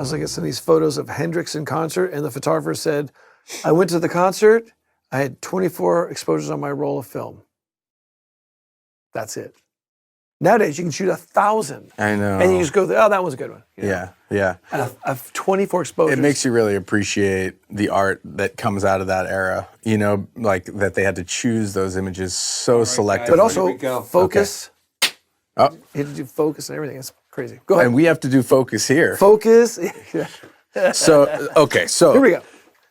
was looking at some of these photos of Hendrix in concert, and the photographer said, I went to the concert, I had 24 exposures on my roll of film. That's it. Nowadays, you can shoot 1,000. I know. And you just go, oh, that was a good one. You know? Yeah. Of 24 exposures. It makes you really appreciate the art that comes out of that era, like that they had to choose those images so selectively. But also focus. Okay. Oh. You had to do focus and everything. It's crazy. Go ahead. And we have to do focus here. Focus. So here we go.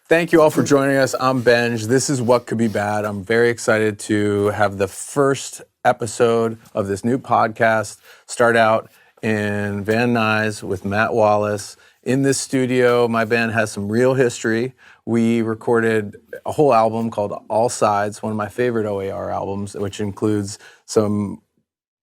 Thank you all for joining us. I'm Benj. This is What Could Be Bad. I'm very excited to have the first episode of this new podcast start out in Van Nuys with Matt Wallace. In this studio, my band has some real history. We recorded a whole album called All Sides, one of my favorite O.A.R. albums, which includes some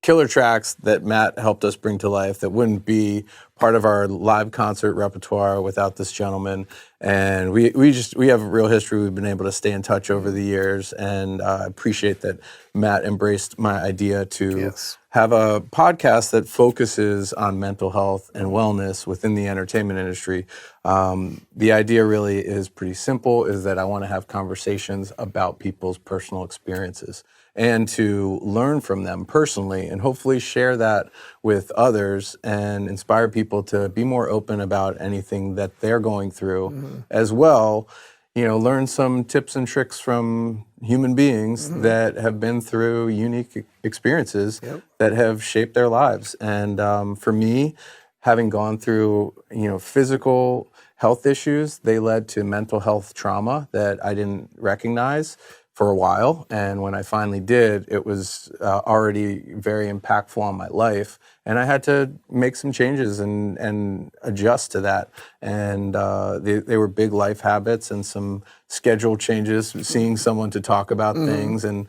killer tracks that Matt helped us bring to life that wouldn't be part of our live concert repertoire without this gentleman. And we have a real history. We've been able to stay in touch over the years, and I appreciate that Matt embraced my idea to have a podcast that focuses on mental health and wellness within the entertainment industry. The idea really is pretty simple, is that I want to have conversations about people's personal experiences and to learn from them personally and hopefully share that with others and inspire people to be more open about anything that they're going through as well. Learn some tips and tricks from human beings that have been through unique experiences that have shaped their lives. And for me, having gone through, physical health issues, they led to mental health trauma that I didn't recognize for a while. And when I finally did, it was already very impactful on my life. And I had to make some changes and adjust to that. And they were big life habits and some schedule changes, seeing someone to talk about things and,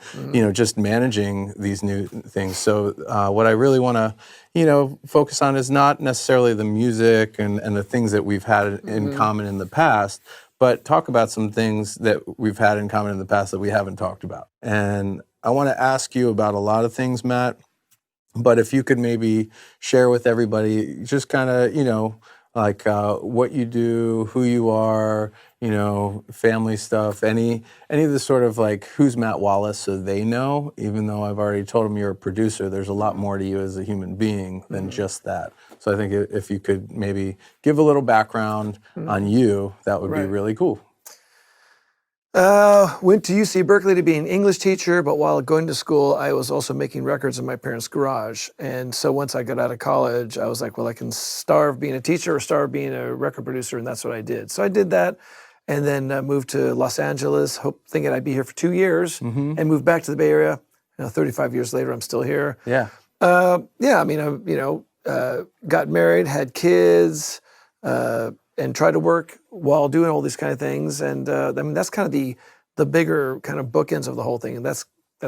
just managing these new things. So what I really want to, focus on is not necessarily the music and the things that we've had in common in the past, but talk about some things that we've had in common in the past that we haven't talked about. And I want to ask you about a lot of things, Matt, but if you could maybe share with everybody just kind of, what you do, who you are, family stuff, any of the sort of who's Matt Wallace so they know, even though I've already told them you're a producer, there's a lot more to you as a human being than just that. So I think if you could maybe give a little background on you, that would be really cool. Went to UC Berkeley to be an English teacher, but while going to school, I was also making records in my parents' garage. And so once I got out of college, I was like, well, I can starve being a teacher or starve being a record producer, and that's what I did. So I did that, and then moved to Los Angeles, thinking I'd be here for 2 years, and moved back to the Bay Area. 35 years later, I'm still here. Got married, had kids, and tried to work while doing all these kind of things. And that's kind of the bigger kind of bookends of the whole thing. And that's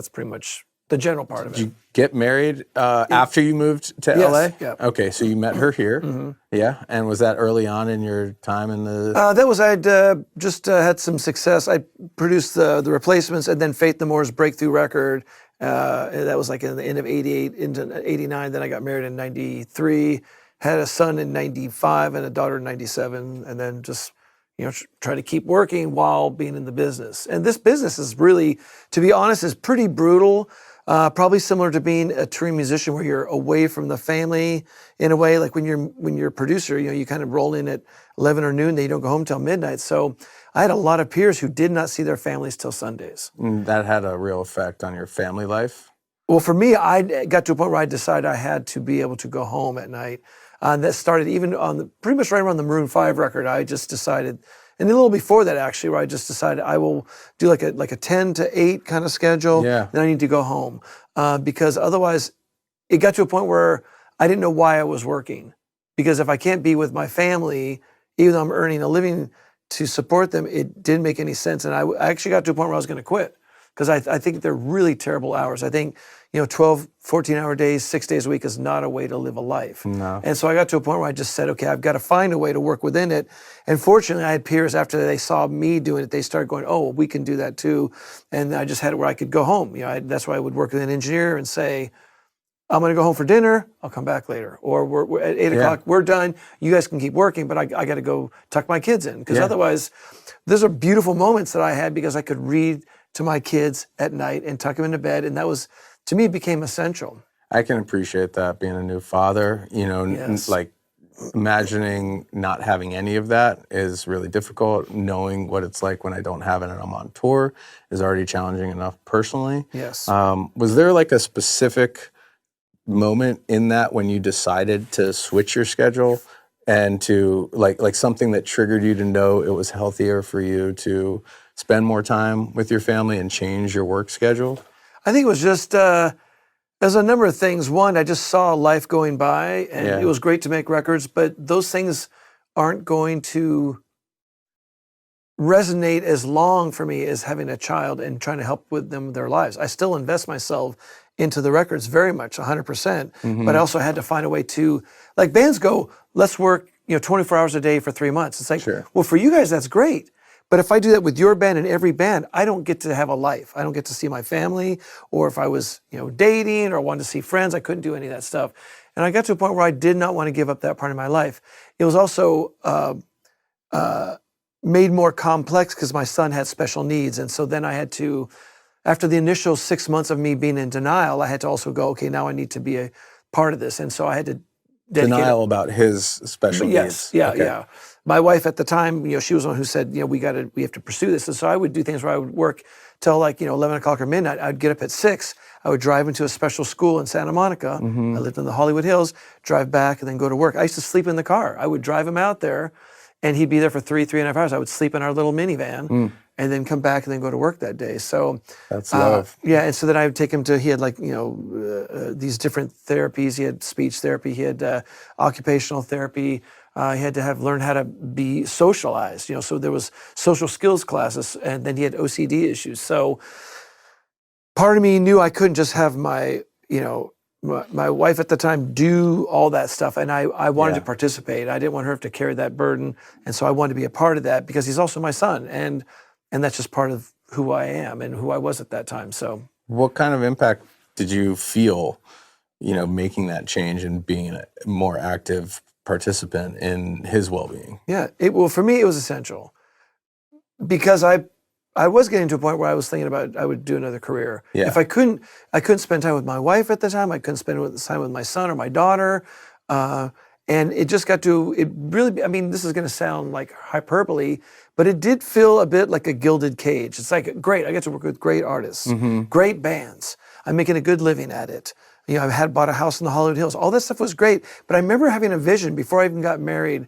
pretty much the general part of it. Did you get married after you moved to LA? Yeah. Okay, so you met her here. Yeah, and was that early on in your time in the... I'd just had some success. I produced the Replacements and then Faith No More's breakthrough record. That was like in the end of 88 into 89. Then I got married in 93. Had a son in 95 and a daughter in 97, and then just, try to keep working while being in the business. And this business is really, to be honest, is pretty brutal. Probably similar to being a touring musician where you're away from the family in a way. Like when you're a producer, you kind of roll in at 11 or noon, then you don't go home till midnight. So I had a lot of peers who did not see their families till Sundays. That had a real effect on your family life? Well, for me, I got to a point where I decided I had to be able to go home at night. That started even pretty much right around the Maroon 5 record. I just decided, and a little before that actually, where I just decided I will do like a 10 to 8 kind of schedule. Yeah. Then I need to go home because otherwise, it got to a point where I didn't know why I was working. Because if I can't be with my family, even though I'm earning a living to support them, it didn't make any sense. And I actually got to a point where I was going to quit because I think they're really terrible hours. I think 12, 14-hour days, 6 days a week is not a way to live a life. No. And so I got to a point where I just said, okay, I've got to find a way to work within it. And fortunately, I had peers after they saw me doing it, they started going, oh, we can do that too. And I just had it where I could go home. That's why I would work with an engineer and say, I'm going to go home for dinner. I'll come back later. Or we're at 8 o'clock. We're done. You guys can keep working, but I got to go tuck my kids in. Because otherwise, those are beautiful moments that I had because I could read to my kids at night and tuck them into bed. And that was, to me, it became essential. I can appreciate that, being a new father. Yes. Like imagining not having any of that is really difficult. Knowing what it's like when I don't have it and I'm on tour is already challenging enough personally. Yes. Was there like a specific moment in that when you decided to switch your schedule and to like something that triggered you to know it was healthier for you to spend more time with your family and change your work schedule? I think it was just, there's a number of things. One, I just saw life going by, and it was great to make records, but those things aren't going to resonate as long for me as having a child and trying to help with them with their lives. I still invest myself into the records very much, 100%, but I also had to find a way to, like bands go, let's work 24 hours a day for 3 months. It's like, well, for you guys, that's great. But if I do that with your band and every band, I don't get to have a life. I don't get to see my family, or if I was, dating or wanted to see friends, I couldn't do any of that stuff. And I got to a point where I did not want to give up that part of my life. It was also made more complex because my son had special needs. And so then I had to, after the initial 6 months of me being in denial, I had to also go, okay, now I need to be a part of this. And so I had to dedicate Denial about his special needs. Yeah. My wife at the time, she was the one who said, we have to pursue this. And so I would do things where I would work till 11 o'clock or midnight. I'd get up at 6. I would drive into a special school in Santa Monica. I lived in the Hollywood Hills, drive back and then go to work. I used to sleep in the car. I would drive him out there and he'd be there for 3.5 hours. I would sleep in our little minivan and then come back and then go to work that day. So that's love. And so then I would take him to, he had these different therapies. He had speech therapy, he had occupational therapy. He had to learn how to be socialized, so there was social skills classes, and then he had OCD issues. So part of me knew I couldn't just have my wife at the time do all that stuff, and I wanted to participate. I didn't want her to carry that burden, and so I wanted to be a part of that because he's also my son, and that's just part of who I am and who I was at that time. So, what kind of impact did you feel, making that change and being a more active participant in his well-being? Yeah, for me, it was essential because I was getting to a point where I was thinking about I would do another career. Yeah. If I couldn't spend time with my wife at the time. I couldn't spend time with my son or my daughter. And it just got to, it really, this is going to sound like hyperbole, but it did feel a bit like a gilded cage. It's like, great, I get to work with great artists, great bands. I'm making a good living at it. I had bought a house in the Hollywood Hills. All that stuff was great. But I remember having a vision before I even got married.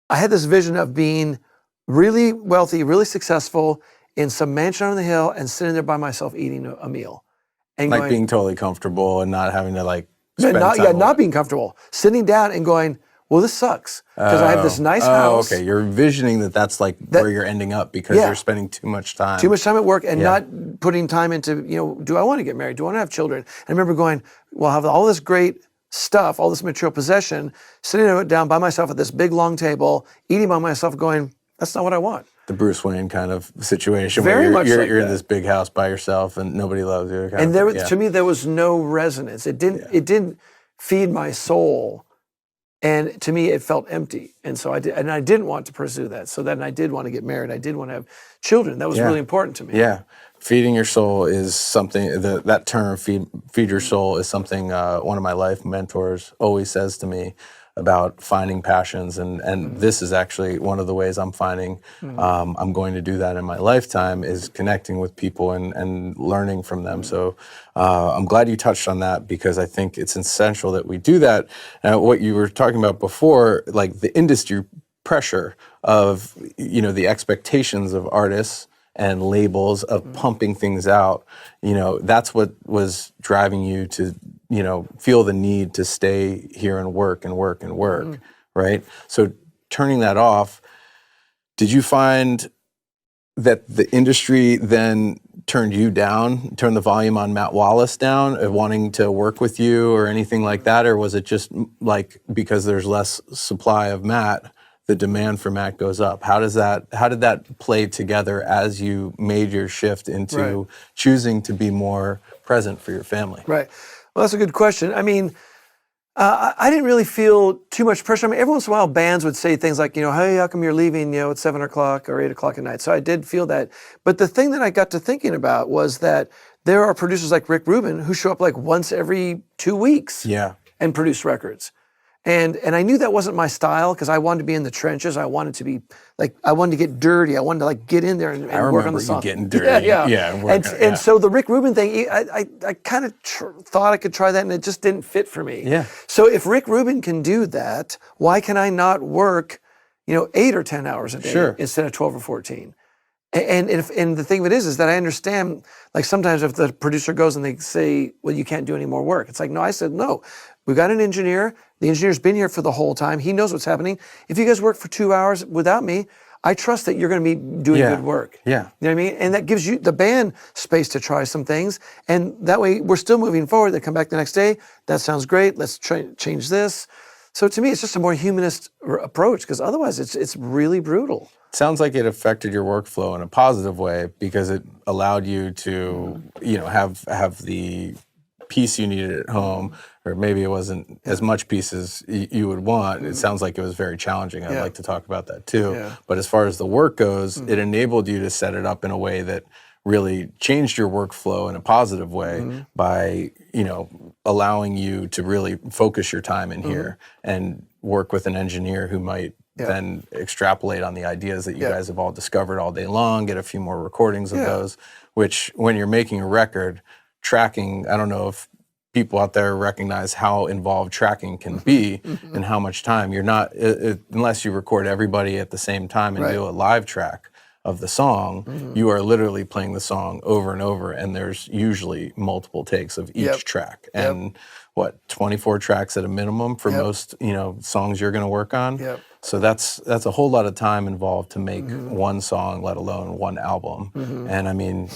I had this vision of being really wealthy, really successful in some mansion on the hill and sitting there by myself eating a meal. And like being totally comfortable and not having to spend not being comfortable. Sitting down and going, well, this sucks because I have this nice house. Okay, you're envisioning that's where you're ending up because you're spending too much time. Too much time at work and not putting time into, do I want to get married? Do I want to have children? And I remember going, well, I have all this great stuff, all this material possession, sitting down by myself at this big long table, eating by myself going, that's not what I want. The Bruce Wayne kind of situation Very where you're like in this big house by yourself and nobody loves you. And to me, there was no resonance. It didn't feed my soul. And to me, it felt empty. And so I didn't want to pursue that. So then I did want to get married. I did want to have children. That was really important to me. Yeah. Feeding your soul is something, that term, feed your soul, is something one of my life mentors always says to me about finding passions. And this is actually one of the ways I'm finding I'm going to do that in my lifetime, is connecting with people and learning from them. So I'm glad you touched on that because I think it's essential that we do that. What you were talking about before, like the industry pressure of, the expectations of artists and labels of pumping things out, that's what was driving you to, feel the need to stay here and work, right? So turning that off, did you find that the industry then turned you down, turned the volume on Matt Wallace down, of wanting to work with you or anything like that? Or was it just like, because there's less supply of Matt, the demand for Matt goes up? How did that play together as you made your shift into choosing to be more present for your family? Right. Well, that's a good question. I mean, I didn't really feel too much pressure. I mean, every once in a while, bands would say things like, hey, how come you're leaving, at 7 o'clock or 8 o'clock at night? So I did feel that. But the thing that I got to thinking about was that there are producers like Rick Rubin who show up like once every 2 weeks and produce records. And I knew that wasn't my style because I wanted to be in the trenches. I wanted to be I wanted to get dirty. I wanted to like get in there and work on the song. I remember you getting dirty. Yeah. So the Rick Rubin thing, I kind of thought I could try that, and it just didn't fit for me. Yeah. So if Rick Rubin can do that, why can I not work, 8 or 10 hours a day instead of 12 or 14? And the thing of it is that I understand, like sometimes if the producer goes and they say, well, you can't do any more work. It's like, no, I said, no, we've got an engineer. The engineer's been here for the whole time. He knows what's happening. If you guys work for 2 hours without me, I trust that you're going to be doing good work. Yeah. You know what I mean? And that gives you, the band, space to try some things. And that way we're still moving forward. They come back the next day. That sounds great. Let's change this. So to me, it's just a more humanist approach because otherwise it's really brutal. Sounds like it affected your workflow in a positive way because it allowed you to, have the piece you needed at home, or maybe it wasn't as much piece as you would want. It sounds like it was very challenging. I'd like to talk about that too. Yeah. But as far as the work goes, it enabled you to set it up in a way that really changed your workflow in a positive way by, allowing you to really focus your time in here and work with an engineer who might then extrapolate on the ideas that you guys have all discovered all day long, get a few more recordings of those, which when you're making a record, tracking, I don't know if people out there recognize how involved tracking can be and how much time you're not, unless you record everybody at the same time and do a live track of the song, you are literally playing the song over and over, and there's usually multiple takes of each track. And 24 tracks at a minimum for most, songs you're going to work on. So that's a whole lot of time involved to make one song, let alone one album. And I mean,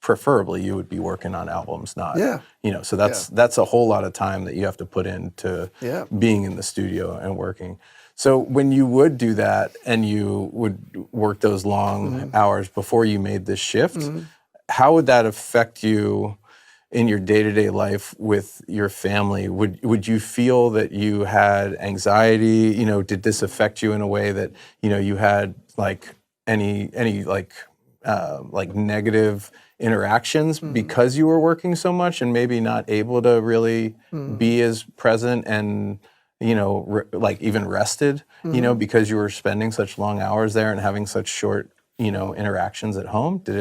preferably you would be working on albums, not, so that's a whole lot of time that you have to put into being in the studio and working. So when you would do that and you would work those long hours before you made this shift, how would that affect you in your day-to-day life with your family? Would you feel that you had anxiety? Did this affect you in a way that, you had like any negative interactions because you were working so much and maybe not able to really be as present and even rested, because you were spending such long hours there and having such short, interactions at home? Did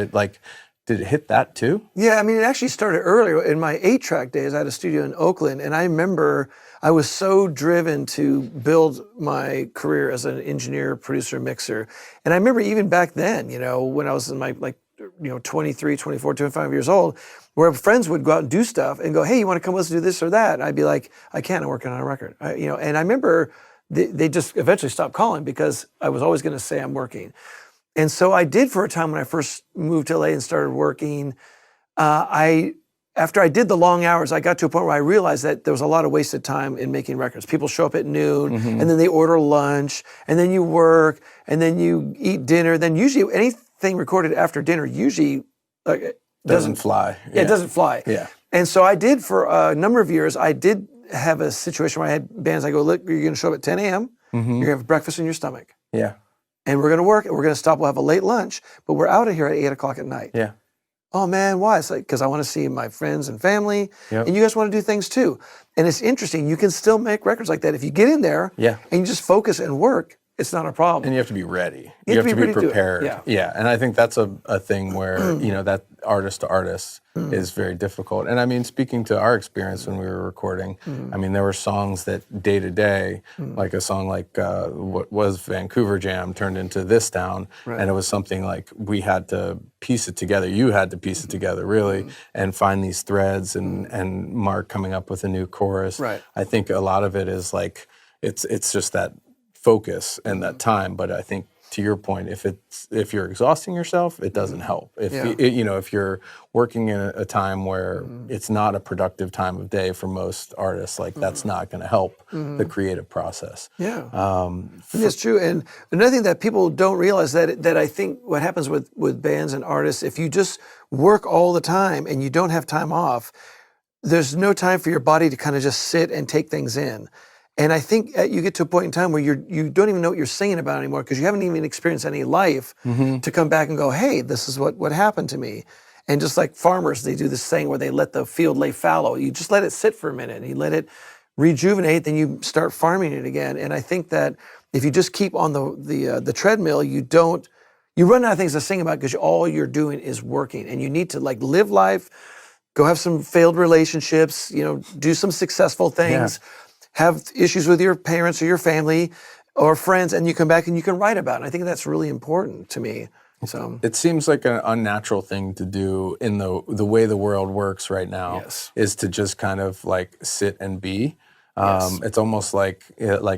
it hit that too? Yeah, I mean, it actually started earlier. In my 8-track days, I had a studio in Oakland, and I remember I was so driven to build my career as an engineer, producer, mixer. And I remember even back then, when I was in my 23, 24, 25 years old, where friends would go out and do stuff and go, hey, you want to come with us to do this or that? And I'd be like, I can't, I'm working on a record. And I remember they just eventually stopped calling because I was always going to say I'm working. And so I did for a time when I first moved to LA and started working. After I did the long hours, I got to a point where I realized that there was a lot of wasted time in making records. People show up at noon, and then they order lunch, and then you work, and then you eat dinner. Then usually anything recorded after dinner usually doesn't fly. Yeah, it doesn't fly. Yeah. And so I did for a number of years. I did have a situation where I had bands. I go, look, you're going to show up at 10 a.m. You're going to have breakfast in your stomach. Yeah. And we're going to work, and we're going to stop. We'll have a late lunch, but we're out of here at 8 o'clock at night. Yeah. Oh man, why? It's like, because I want to see my friends and family, and you guys want to do things too. And it's interesting, you can still make records like that. If you get in there and you just focus and work, it's not a problem. And you have to be ready. You have to be prepared. Yeah. And I think that's a thing where, that artist to artist is very difficult. And I mean, speaking to our experience when we were recording, I mean, there were songs that day to day, like a song like what was Vancouver Jam turned into This Town. And it was something like we had to piece it together. You had to piece it together, really, and find these threads and Mark coming up with a new chorus. I think a lot of it is like, it's just that focus and that time. But I think to your point, if you're exhausting yourself, it doesn't help. If you're working in a time where it's not a productive time of day for most artists, like that's not going to help the creative process. That's true. And another thing that people don't realize that I think what happens with bands and artists, if you just work all the time and you don't have time off, there's no time for your body to kind of just sit and take things in. And I think you get to a point in time where you don't even know what you're singing about anymore because you haven't even experienced any life to come back and go, hey, this is what happened to me. And just like farmers, they do this thing where they let the field lay fallow. You just let it sit for a minute and you let it rejuvenate, then you start farming it again. And I think that if you just keep on the treadmill, you run out of things to sing about because all you're doing is working. And you need to like live life, go have some failed relationships, do some successful things. Yeah. Have issues with your parents or your family or friends, and you come back and you can write about it. And I think that's really important to me. So it seems like an unnatural thing to do in the way the world works right now. Yes. Is to just kind of like sit and be. Yes. It's almost like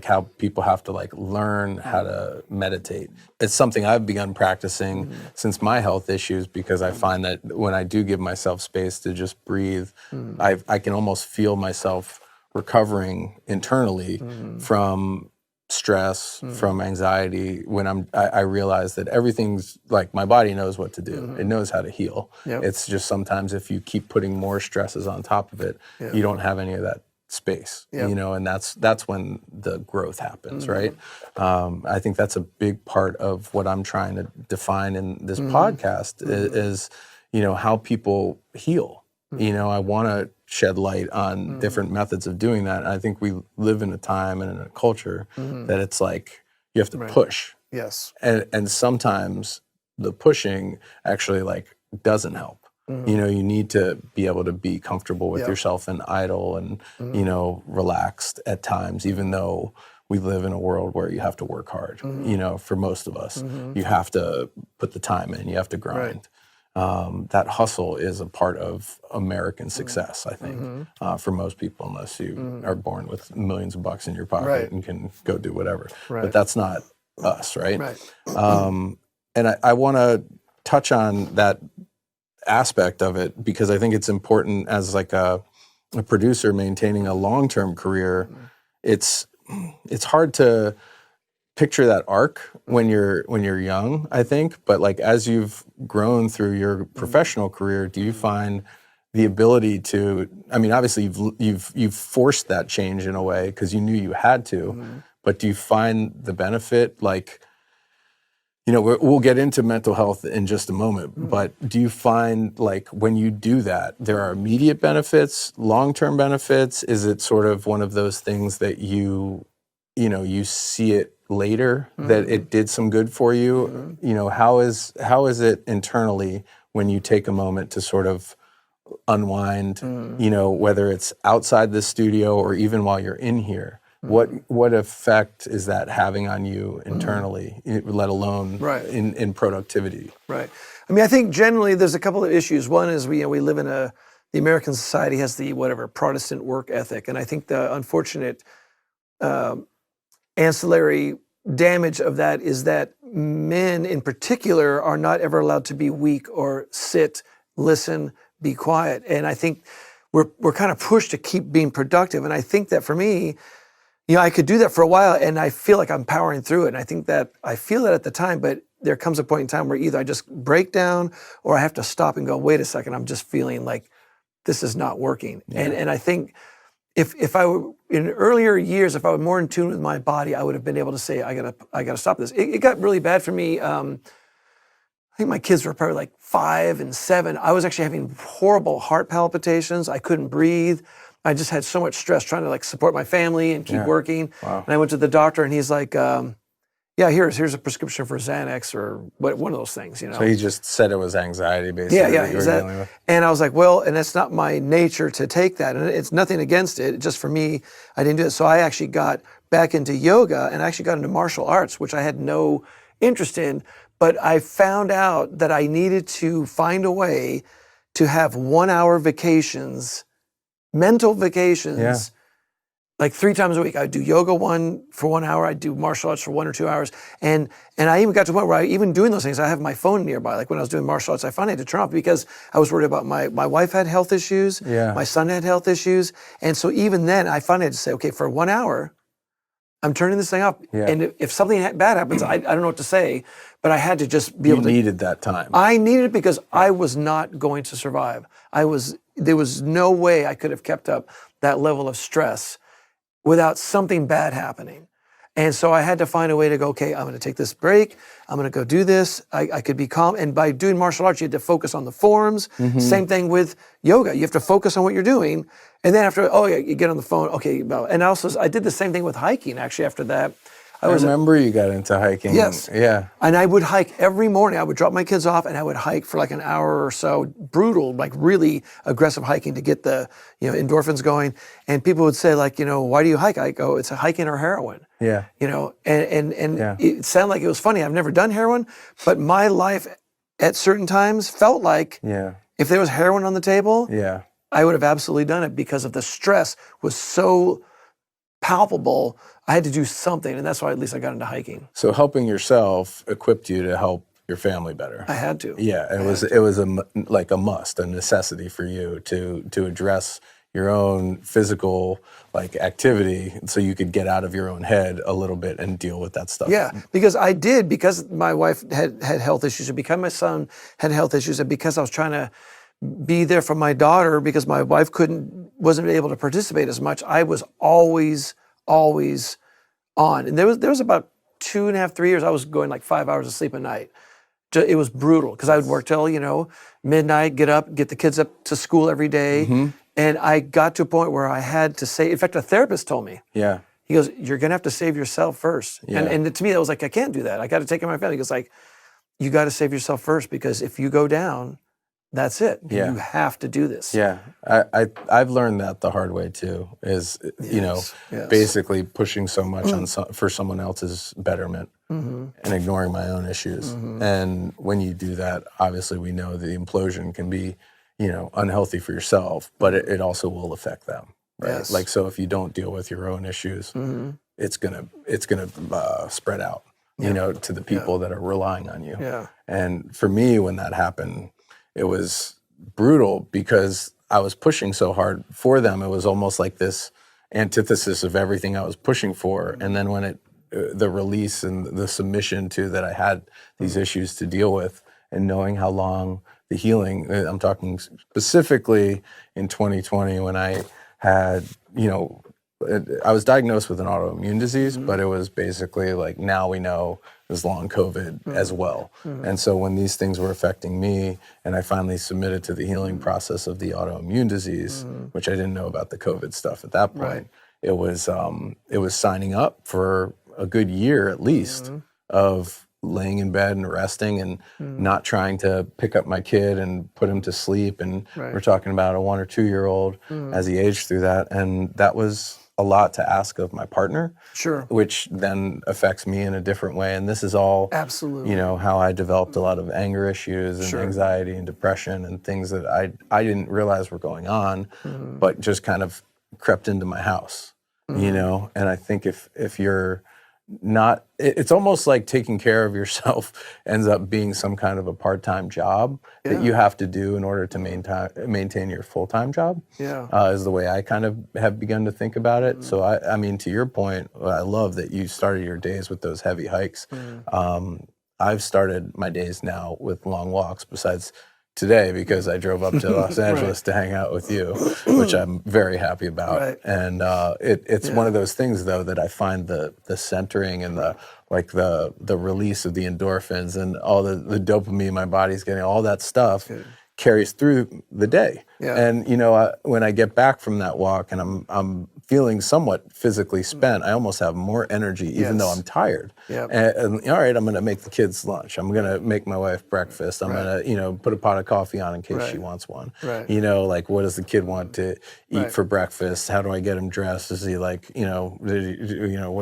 how people have to like learn how to meditate. It's something I've begun practicing since my health issues because I find that when I do give myself space to just breathe, I can almost feel myself recovering internally from stress, from anxiety. When I realize that everything's like my body knows what to do. It knows how to heal. Yep. It's just sometimes if you keep putting more stresses on top of it, you don't have any of that space, and that's when the growth happens, right? I think that's a big part of what I'm trying to define in this podcast is how people heal. I want to shed light on different methods of doing that. And I think we live in a time and in a culture that it's like you have to push. Yes. And sometimes the pushing actually like doesn't help. You need to be able to be comfortable with yourself and idle and, relaxed at times, even though we live in a world where you have to work hard. For most of us, you have to put the time in, you have to grind. That hustle is a part of American success, I think, for most people, unless you are born with millions of bucks in your pocket and can go do whatever. But that's not us, right? And I want to touch on that aspect of it because I think it's important as like a producer maintaining a long-term career. It's hard to picture that arc when you're young, I think, but like as you've grown through your professional career, do you find the ability to, I mean, obviously you've forced that change in a way because you knew you had to, but do you find the benefit like, we'll get into mental health in just a moment, but do you find like when you do that, there are immediate benefits, long-term benefits? Is it sort of one of those things that you see it later that it did some good for you? How is it internally when you take a moment to sort of unwind, whether it's outside the studio or even while you're in here? What effect is that having on you internally, let alone in productivity? Right. I mean, I think generally there's a couple of issues. One is we live in the American society has the Protestant work ethic, and I think the unfortunate ancillary damage of that is that men in particular are not ever allowed to be weak or sit, listen, be quiet. And I think we're kind of pushed to keep being productive. And I think that for me, I could do that for a while and I feel like I'm powering through it. And I think that I feel that at the time, but there comes a point in time where either I just break down or I have to stop and go, wait a second, I'm just feeling like this is not working. Yeah. And I think if I were in earlier years, if I were more in tune with my body, I would have been able to say, I gotta stop this. It got really bad for me. I think my kids were probably like 5 and 7. I was actually having horrible heart palpitations. I couldn't breathe. I just had so much stress trying to like support my family and keep working. Wow. And I went to the doctor and he's like, here's a prescription for Xanax or one of those things, So he just said it was anxiety, basically. Yeah. And I was like, well, and it's not my nature to take that. And it's nothing against it. Just for me, I didn't do it. So I actually got back into yoga and I actually got into martial arts, which I had no interest in. But I found out that I needed to find a way to have 1-hour vacations, mental vacations, like 3 times a week. I'd do yoga for 1 hour. I'd do martial arts for 1 or 2 hours. And I even got to the point where even doing those things, I have my phone nearby. Like when I was doing martial arts, I finally had to turn off because I was worried about my wife had health issues. Yeah. My son had health issues. And so even then I finally had to say, okay, for 1 hour, I'm turning this thing off. Yeah. And if something bad happens, I don't know what to say, but I had to just be able to. You needed that time. I needed it because I was not going to survive. there was no way I could have kept up that level of stress without something bad happening. And so I had to find a way to go, okay, I'm going to take this break. I'm going to go do this. I could be calm. And by doing martial arts, you had to focus on the forms. Same thing with yoga. You have to focus on what you're doing. And then after, oh yeah, you get on the phone. Okay. And also, I did the same thing with hiking, actually, after that. I remember you got into hiking. Yes. Yeah. And I would hike every morning. I would drop my kids off and I would hike for like an hour or so, brutal, like really aggressive hiking to get the, endorphins going. And people would say like, why do you hike? I go, it's a hiking or heroin. Yeah. And it sounded like it was funny. I've never done heroin, but my life at certain times felt like if there was heroin on the table, I would have absolutely done it because of the stress was so palpable. I had to do something, and that's why at least I got into hiking. So helping yourself equipped you to help your family better. I had to. Yeah, it was a must, a necessity for you to address your own physical activity, so you could get out of your own head a little bit and deal with that stuff. Yeah, because my wife had health issues, and because my son had health issues, and because I was trying to be there for my daughter, because my wife wasn't able to participate as much, I was always on. And there was about 2.5, 3 years I was going like 5 hours of sleep a night. It was brutal because I would work till, midnight, get up, get the kids up to school every day. And I got to a point where I had to say, in fact, a therapist told me, he goes, you're going to have to save yourself first. And to me, that was like, I can't do that. I got to take care of my family. He goes like, you got to save yourself first, because if you go down, that's it. You have to do this. Yeah, I've learned that the hard way too. Is basically pushing so much for someone else's betterment and ignoring my own issues. And when you do that, obviously we know the implosion can be, unhealthy for yourself, but it also will affect them, right? Yes. Like, so if you don't deal with your own issues, it's gonna spread out, to the people that are relying on you. Yeah. And for me, when that happened, it was brutal because I was pushing so hard for them. It was almost like this antithesis of everything I was pushing for. And then when the release and the submission to that I had these issues to deal with, and knowing how long the healing, I'm talking specifically in 2020 when I had, I was diagnosed with an autoimmune disease, but it was basically like, now we know is long COVID as well. And so when these things were affecting me, and I finally submitted to the healing process of the autoimmune disease, which I didn't know about the COVID stuff at that point, it was signing up for a good year at least of laying in bed and resting and not trying to pick up my kid and put him to sleep. And we're talking about a 1 or 2 year old as he aged through that. And that was a lot to ask of my partner, which then affects me in a different way. And this is all, absolutely, how I developed a lot of anger issues and anxiety and depression and things that I didn't realize were going on, but just kind of crept into my house, And I think if you're not, it's almost like taking care of yourself ends up being some kind of a part-time job that you have to do in order to maintain your full-time job, is the way I kind of have begun to think about it. So I mean, to your point, I love that you started your days with those heavy hikes. I've started my days now with long walks, besides today, because I drove up to Los Angeles to hang out with you, which I'm very happy about. And it's one of those things, though, that I find the centering and the release of the endorphins and all the dopamine my body's getting, all that stuff carries through the day. And when I get back from that walk and I'm feeling somewhat physically spent, I almost have more energy, even though I'm tired. And all right, I'm going to make the kids lunch. I'm going to make my wife breakfast. I'm going to, put a pot of coffee on in case she wants one. What does the kid want to eat for breakfast? How do I get him dressed? Is he what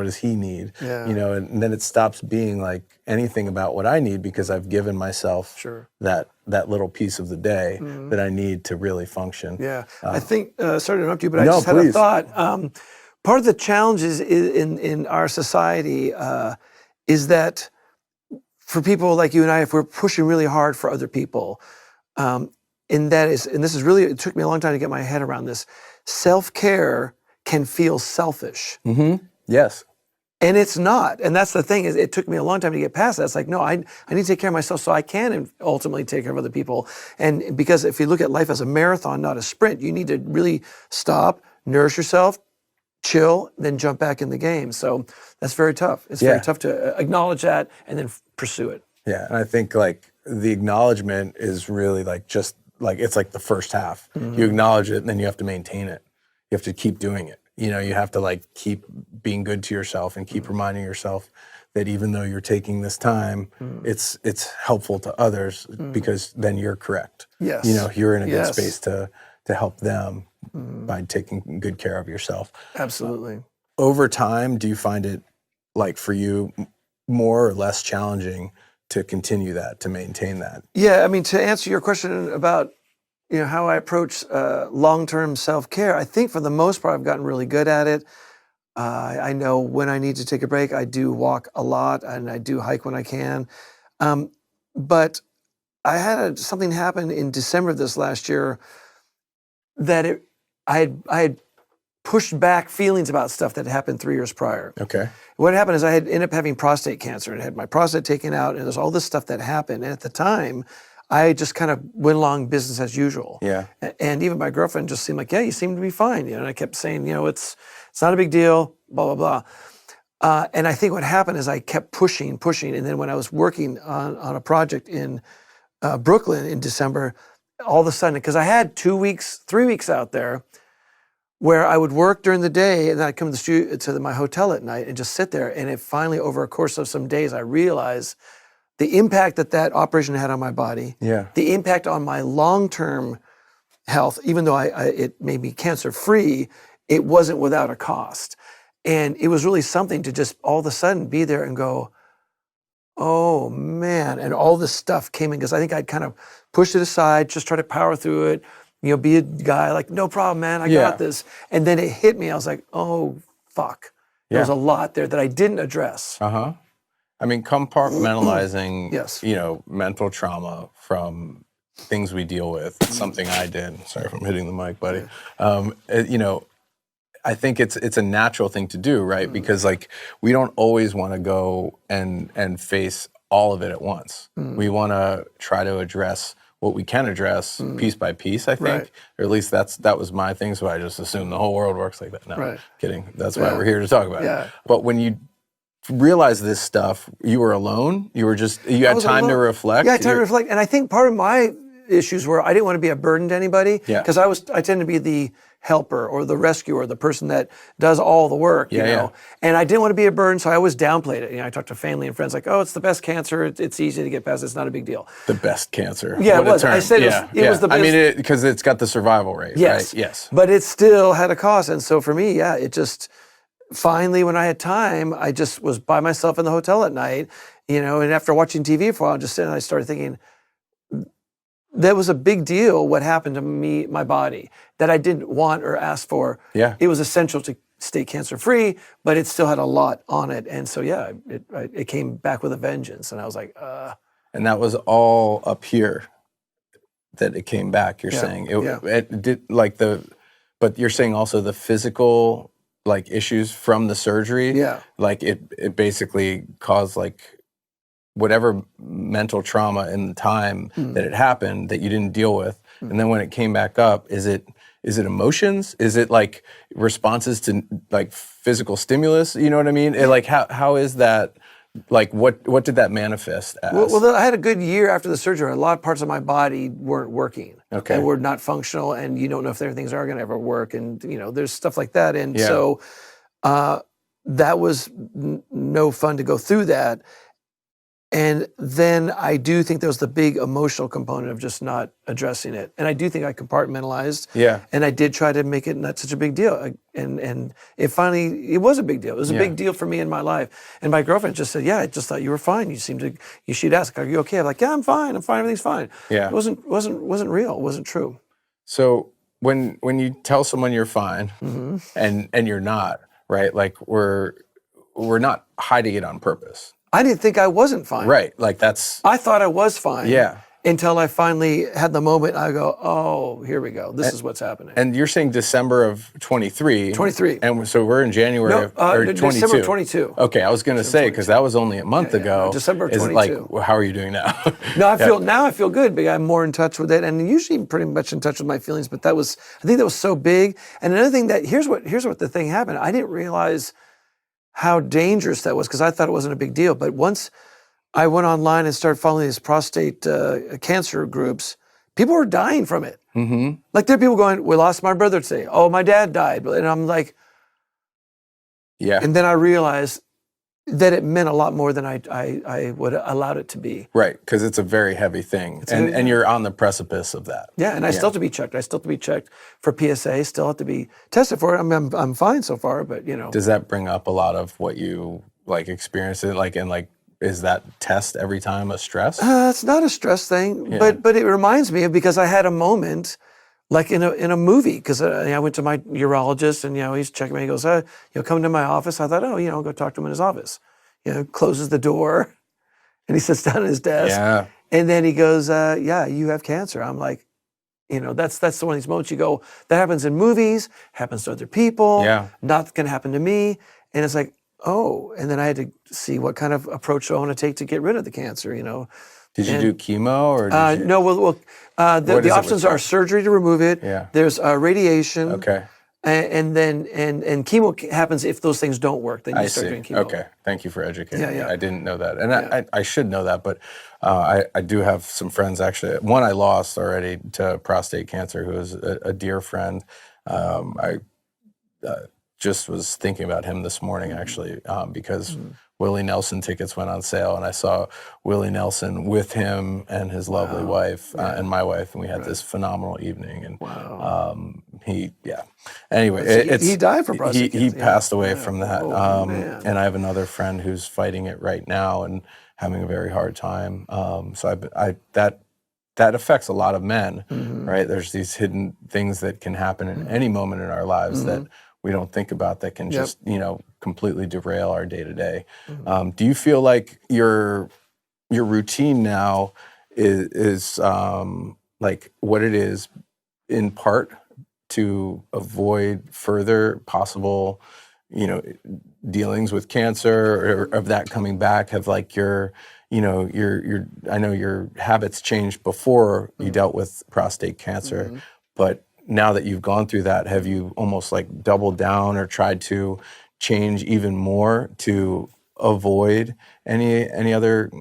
does he need? And then it stops being like anything about what I need, because I've given myself that little piece of the day that I need to really function. I think, sorry to interrupt you, but I just had a thought. Part of the challenges in our society is that for people like you and I, if we're pushing really hard for other people, and this is really, it took me a long time to get my head around this, self-care can feel selfish. Yes. And it's not. And that's the thing, is it took me a long time to get past that. It's like, no, I need to take care of myself so I can ultimately take care of other people. And because if you look at life as a marathon, not a sprint, you need to really stop, nourish yourself, chill, then jump back in the game. So that's very tough. It's very tough to acknowledge that and then pursue it. Yeah, and I think like the acknowledgement is really like just like it's like the first half. You acknowledge it, and then you have to maintain it. You have to keep doing it. You know, you have to like keep being good to yourself and keep reminding yourself that even though you're taking this time, it's helpful to others because then you're correct. Yes. You know, you're in a good space to help them by taking good care of yourself. Absolutely. Over time, do you find it like for you more or less challenging to continue that, to maintain that? Yeah, I mean, to answer your question about how I approach long-term self-care, I think for the most part I've gotten really good at it. I know when I need to take a break. I do walk a lot and I do hike when I can. But I had something happen in December of this last year that I had pushed back feelings about stuff that had happened 3 years prior. Okay. What happened is I had ended up having prostate cancer and had my prostate taken out, and there's all this stuff that happened. And at the time, I just kind of went along business as usual. Yeah. And even my girlfriend just seemed like, yeah, you seem to be fine. And I kept saying, it's not a big deal, blah, blah, blah. And I think what happened is I kept pushing. And then when I was working on a project in Brooklyn in December, all of a sudden, because I had 3 weeks out there where I would work during the day and then I'd come to my hotel at night and just sit there. And it finally, over a course of some days, I realized the impact that operation had on my body, the impact on my long-term health, even though it made me cancer-free, it wasn't without a cost. And it was really something to just all of a sudden be there and go, oh man, and all this stuff came in because I think I'd kind of pushed it aside, just try to power through it, be a guy like, no problem, man, I got this. And then it hit me. I was like, oh, fuck. There was a lot there that I didn't address. Uh-huh. I mean, compartmentalizing, Yes. Mental trauma from things we deal with, something I did. Sorry if I'm hitting the mic, buddy. I think it's a natural thing to do, right? Because like we don't always want to go and face all of it at once. We want to try to address what we can address piece by piece, I think. Or at least that was my thing, so I just assumed the whole world works like that. No, kidding. That's why we're here to talk about it. But when you realize this stuff, you were alone? You had time to reflect? Yeah, I had time to reflect. And I think part of my issues were I didn't want to be a burden to anybody. Because I tend to be the helper or the rescuer, the person that does all the work, you know. And I didn't want to be a burden, so I always downplayed it. I talked to family and friends like, oh, it's the best cancer. It's easy to get past. It's not a big deal. The best cancer. Yeah, what it was. A term. I said it was the best. I mean, because it's got the survival rate, yes. right? Yes. But it still had a cost. And so for me, it just, finally, when I had time, I just was by myself in the hotel at night, and after watching TV for a while, just sitting, I started thinking, that was a big deal what happened to me, my body, that I didn't want or ask for. Yeah. It was essential to stay cancer-free, but it still had a lot on it. And so, it came back with a vengeance. And I was like, And that was all up here that it came back, you're saying. It did but you're saying also the physical like issues from the surgery. Yeah. Like it basically caused like whatever mental trauma in the time that it happened that you didn't deal with. And then when it came back up, is it emotions? Is it like responses to like physical stimulus? You know what I mean? Like how is that, like what did that manifest as? Well, I had a good year after the surgery. A lot of parts of my body weren't working. Okay. And were not functional, and you don't know if things are going to ever work. And, there's stuff like that. And so that was no fun to go through that. And then I do think there was the big emotional component of just not addressing it. And I do think I compartmentalized. Yeah. And I did try to make it not such a big deal. And it was a big deal. It was a big deal for me in my life. And my girlfriend just said, I just thought you were fine. She'd ask, are you okay? I'm like, yeah, I'm fine. Everything's fine. Yeah. It wasn't real. It wasn't true. So when you tell someone you're fine and you're not, right? Like we're not hiding it on purpose. I didn't think I wasn't fine. Right, like that's... I thought I was fine. Yeah. until I finally had the moment. I go, oh, here we go. This is what's happening. And you're saying December of 23. 23. And so we're in January No, of or December 22. 22. Okay, I was going to say, because that was only a month ago. No, December of Is it 22. like, how are you doing now? No, I feel good because I'm more in touch with it, and usually pretty much in touch with my feelings. But I think that was so big. And another thing here's what the thing happened. I didn't realize how dangerous that was because I thought it wasn't a big deal. But once I went online and started following these prostate cancer groups, people were dying from it. Mm-hmm. Like there are people going, "We lost my brother today. Oh, my dad died," and I'm like, yeah. And then I realized that it meant a lot more than I would have allowed it to be. Right, because it's a very heavy thing, and you're on the precipice of that. Yeah, and I still have to be checked. I still have to be checked for PSA. Still have to be tested for it. I mean, I'm fine so far, but Does that bring up a lot of what you experience it is that test every time a stress? It's not a stress thing, but it reminds me of because I had a moment like in a movie because I went to my urologist and he's checking me. He goes, come to my office. I thought, I'll go talk to him in his office. Closes the door and he sits down at his desk. Yeah. And then he goes, yeah, you have cancer. I'm like, that's one of these moments you go, that happens in movies, happens to other people. Yeah. Not going to happen to me. And it's like, oh, and then I had to see what kind of approach I want to take to get rid of the cancer, Did you do chemo or did you? No, the options are surgery to remove it. Yeah. There's radiation. Okay. And then chemo happens if those things don't work. Then you start doing chemo. Okay. Thank you for educating me. Yeah. I didn't know that. And I should know that, but I do have some friends actually. One I lost already to prostate cancer who is a dear friend. I just was thinking about him this morning actually because Willie Nelson tickets went on sale and I saw Willie Nelson with him and his lovely wife and my wife, and we had this phenomenal evening. And anyway, he died from prostate cancer. He passed away from that. Man. And I have another friend who's fighting it right now and having a very hard time. So that affects a lot of men, right? There's these hidden things that can happen in any moment in our lives that we don't think about that can just, completely derail our day to day. Do you feel like your routine now is like what it is in part to avoid further possible, dealings with cancer or of that coming back? Have like your I know your habits changed before you dealt with prostate cancer, but now that you've gone through that, have you almost like doubled down or tried to change even more to avoid any other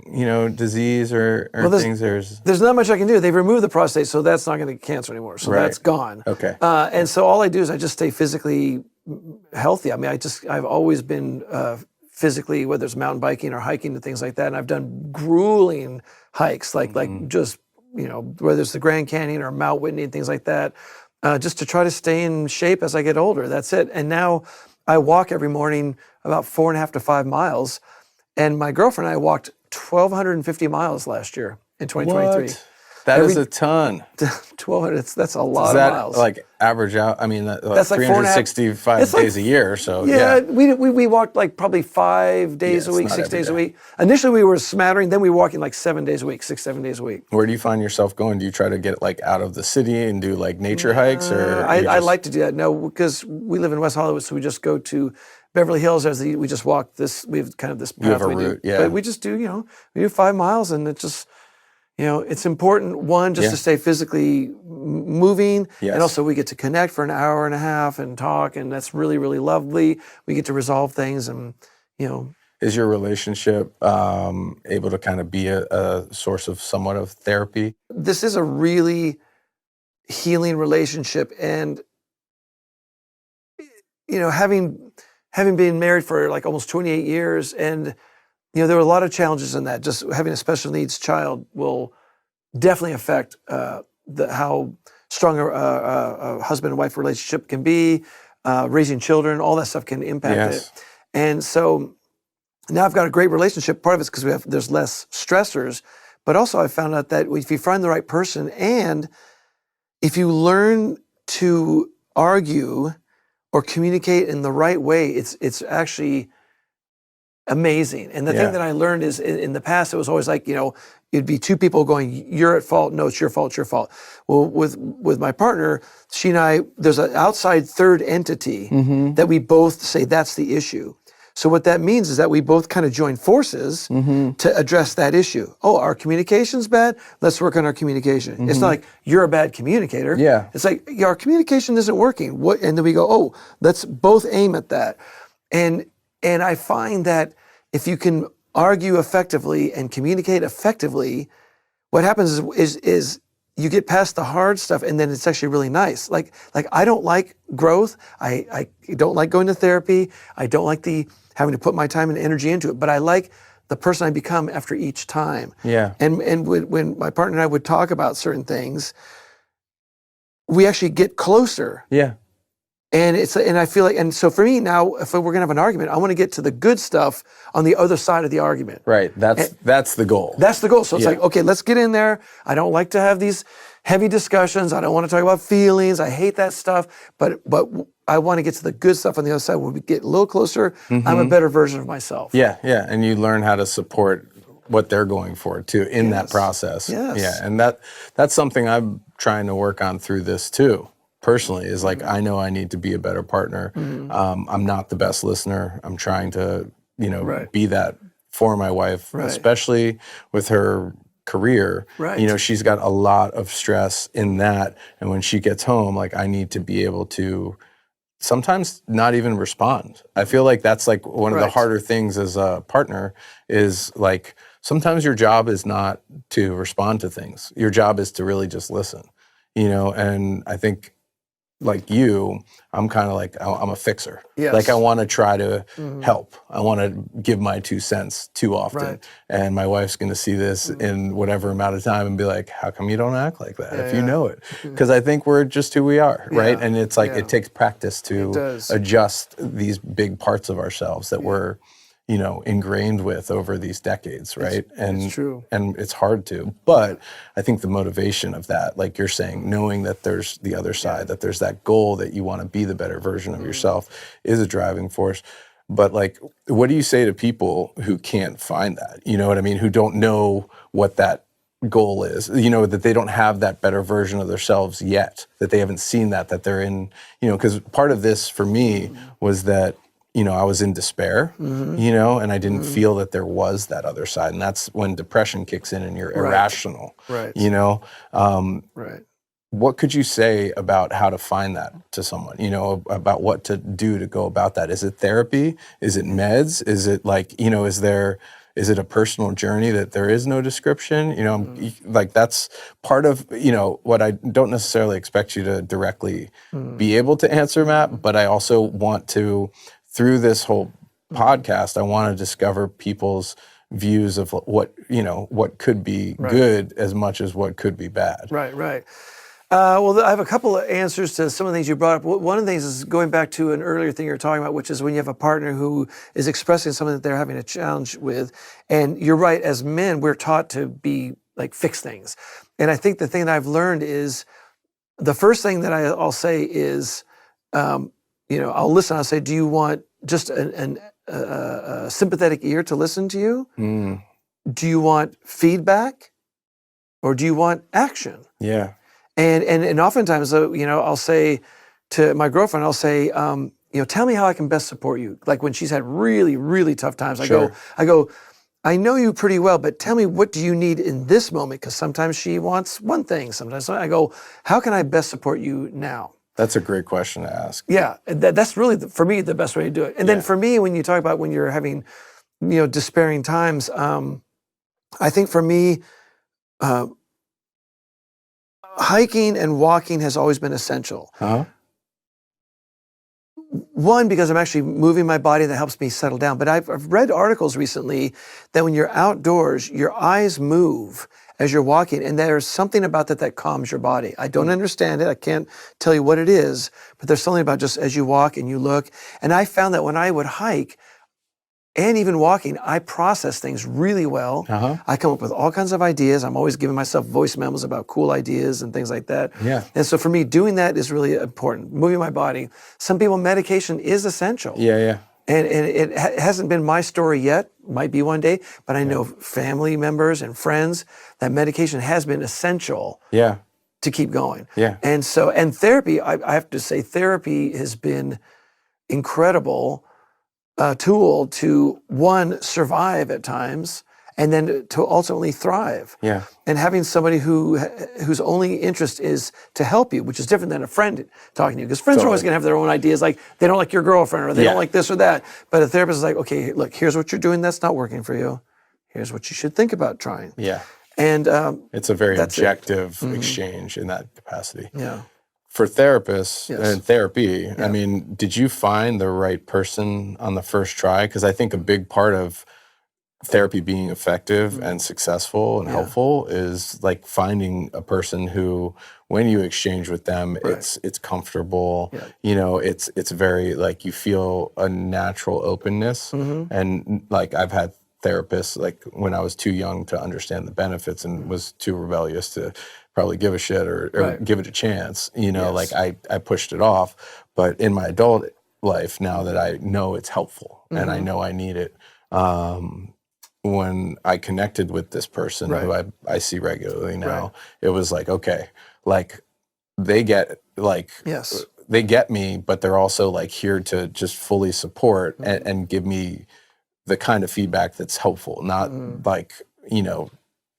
disease or things? There's not much I can do. They've removed the prostate, so that's not going to get cancer anymore. So that's gone. Okay. And so all I do is I just stay physically healthy. I mean, I've always been physically, whether it's mountain biking or hiking and things like that. And I've done grueling hikes, like just whether it's the Grand Canyon or Mount Whitney and things like that. Just to try to stay in shape as I get older. That's it. And now I walk every morning about 4.5 to 5 miles. And my girlfriend and I walked 1,250 miles last year in 2023. What? That is a ton. 1,200. That's a lot Does of that miles. like average out? I mean, That's like 365 days a year. So yeah, we walked like probably 5 days a week, 6 days a week. Initially, we were a smattering. Then we were walking like 7 days a week, 7 days a week. Where do you find yourself going? Do you try to get like out of the city and do like nature hikes, or I like to do that. No, because we live in West Hollywood, so we just go to Beverly Hills. We just walk this. We have kind of this path. You have a we route, do. yeah. But we just do. We do 5 miles, and it just. It's important, one, just to stay physically moving, and also we get to connect for an hour and a half and talk, and that's really, really lovely. We get to resolve things, and, Is your relationship able to kind of be a source of somewhat of therapy? This is a really healing relationship, and, having been married for like almost 28 years, and there were a lot of challenges in that. Just having a special needs child will definitely affect how strong a husband and wife relationship can be. Raising children, all that stuff can impact it. And so now I've got a great relationship. Part of it's because there's less stressors, but also I found out that if you find the right person and if you learn to argue or communicate in the right way, it's actually amazing. And the Yeah. thing that I learned is in the past, it was always like, it'd be two people going, you're at fault. No, it's your fault. It's your fault. Well, with my partner, she and I, there's an outside third entity that we both say that's the issue. So what that means is that we both kind of join forces to address that issue. Oh, our communication's bad? Let's work on our communication. It's not like you're a bad communicator. Yeah. It's like our communication isn't working. And then we go, oh, let's both aim at that. And I find that if you can argue effectively and communicate effectively, what happens is you get past the hard stuff, and then it's actually really nice. Like I don't like growth. I don't like going to therapy. I don't like having to put my time and energy into it. But I like the person I become after each time. Yeah. And when my partner and I would talk about certain things, we actually get closer. Yeah. And I feel like, and so for me now, if we're gonna have an argument, I want to get to the good stuff on the other side of the argument. Right. That's the goal. That's the goal. So it's like, okay, let's get in there. I don't like to have these heavy discussions. I don't want to talk about feelings. I hate that stuff. But I want to get to the good stuff on the other side. When we get a little closer, I'm a better version of myself. Yeah. Yeah. And you learn how to support what they're going for too in that process. Yes. Yeah. And that's something I'm trying to work on through this too. Personally, is like, I know I need to be a better partner. I'm not the best listener. I'm trying to, be that for my wife, especially with her career. Right. She's got a lot of stress in that. And when she gets home, like, I need to be able to sometimes not even respond. I feel like that's like one of the harder things as a partner is like, sometimes your job is not to respond to things. Your job is to really just listen, and I think, like you, I'm kind of like, I'm a fixer. Yes. Like I want to try to help. I want to give my 2 cents too often. Right. And my wife's going to see this in whatever amount of time and be like, how come you don't act like that if you know it? Because I think we're just who we are, right? And it's like, it takes practice to adjust these big parts of ourselves that we're, ingrained with over these decades, right? It's true. And it's hard to. But I think the motivation of that, like you're saying, knowing that there's the other side, that there's that goal that you want to be the better version of yourself is a driving force. But like, what do you say to people who can't find that? You know what I mean? Who don't know what that goal is, that they don't have that better version of themselves yet, that they haven't seen that they're in, because part of this for me was that, I was in despair, and I didn't feel that there was that other side. And that's when depression kicks in and you're irrational, Right. Right. What could you say about how to find that to someone, about what to do to go about that? Is it therapy? Is it meds? Is it like, is it a personal journey that there is no description? Like that's part of, what I don't necessarily expect you to directly be able to answer, Matt, but I also want to, through this whole podcast, I want to discover people's views of what could be good as much as what could be bad. Right. Well, I have a couple of answers to some of the things you brought up. One of the things is going back to an earlier thing you were talking about, which is when you have a partner who is expressing something that they're having a challenge with. And you're right, as men, we're taught to be like fix things. And I think the thing that I've learned is the first thing that I'll say is, I'll listen. I'll say, do you want just a sympathetic ear to listen to you? Do you want feedback, or do you want action? Yeah. And oftentimes, I'll say to my girlfriend, I'll say, tell me how I can best support you. Like when she's had really, really tough times, I go, I know you pretty well, but tell me, what do you need in this moment? Because sometimes she wants one thing. Sometimes I go, how can I best support you now? That's a great question to ask. Yeah, that's really, for me, the best way to do it. And then for me, when you talk about when you're having, despairing times, I think for me, hiking and walking has always been essential. One, because I'm actually moving my body, that helps me settle down. But I've read articles recently that when you're outdoors, your eyes move as you're walking, and there's something about that calms your body. I don't understand it. I can't tell you what it is, but there's something about just as you walk and you look. And I found that when I would hike, and even walking, I process things really well. I come up with all kinds of ideas. I'm always giving myself voice memos about cool ideas and things like that. Yeah. And so for me, doing that is really important. Moving my body. Some people, medication is essential. Yeah. And it hasn't been my story yet, might be one day, but I know family members and friends that medication has been essential Yeah. to keep going. Yeah. And so, and therapy, I have to say, therapy has been incredible tool to, one, survive at times, and then to ultimately thrive. Yeah. And having somebody whose only interest is to help you, which is different than a friend talking to you, because friends are always going to have their own ideas, like they don't like your girlfriend or they don't like this or that. But a therapist is like, okay, look, here's what you're doing that's not working for you. Here's what you should think about trying. Yeah. And it's a very objective exchange in that capacity. Yeah. For therapists and therapy, Yeah. I mean, did you find the right person on the first try? Because I think a big part of therapy being effective and successful and helpful is like finding a person who, when you exchange with them, it's comfortable. Yeah. You know, it's very like you feel a natural openness. And like I've had therapists like when I was too young to understand the benefits and was too rebellious to probably give a shit or give it a chance. You know, like I pushed it off. But in my adult life, now that I know it's helpful and I know I need it, when I connected with this person who I see regularly now, it was like, okay, like they get like they get me, but they're also like here to just fully support and give me the kind of feedback that's helpful, not like, you know,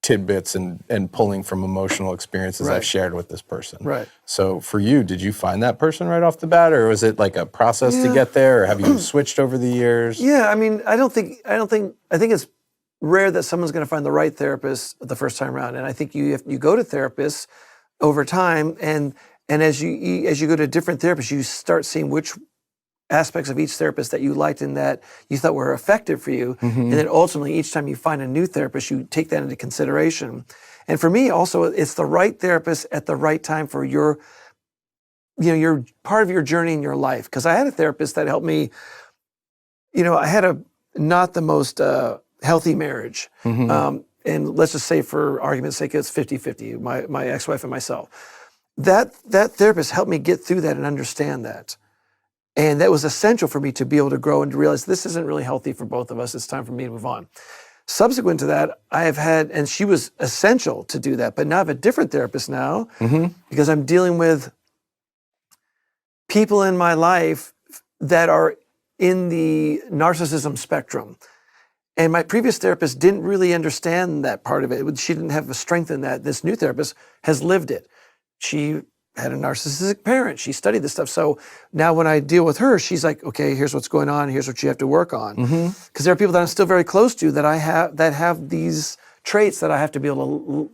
tidbits and pulling from emotional experiences I've shared with this person. Right. So for you, did you find that person right off the bat, or was it like a process to get there, or have you switched over the years? Yeah, I mean, I think it's rare that someone's going to find the right therapist the first time around. And I think you go to therapists over time, and as you go to different therapists, you start seeing which aspects of each therapist that you liked and that you thought were effective for you. And then ultimately, each time you find a new therapist, you take that into consideration. And for me, also, it's the right therapist at the right time for your part of your journey in your life. Because I had a therapist that helped me. You know, I had a not the most healthy marriage. And let's just say, for argument's sake, it's 50-50, my ex-wife and myself. That therapist helped me get through that and understand that. And that was essential for me to be able to grow and to realize this isn't really healthy for both of us. It's time for me to move on. Subsequent to that, I have had, and she was essential to do that, but now I have a different therapist now because I'm dealing with people in my life that are in the narcissism spectrum. And my previous therapist didn't really understand that part of it. She didn't have a strength in that. This new therapist has lived it. She had a narcissistic parent. She studied this stuff. So now when I deal with her, she's like, okay, here's what's going on. Here's what you have to work on. Because there are people that I'm still very close to that have these traits that I have to be able to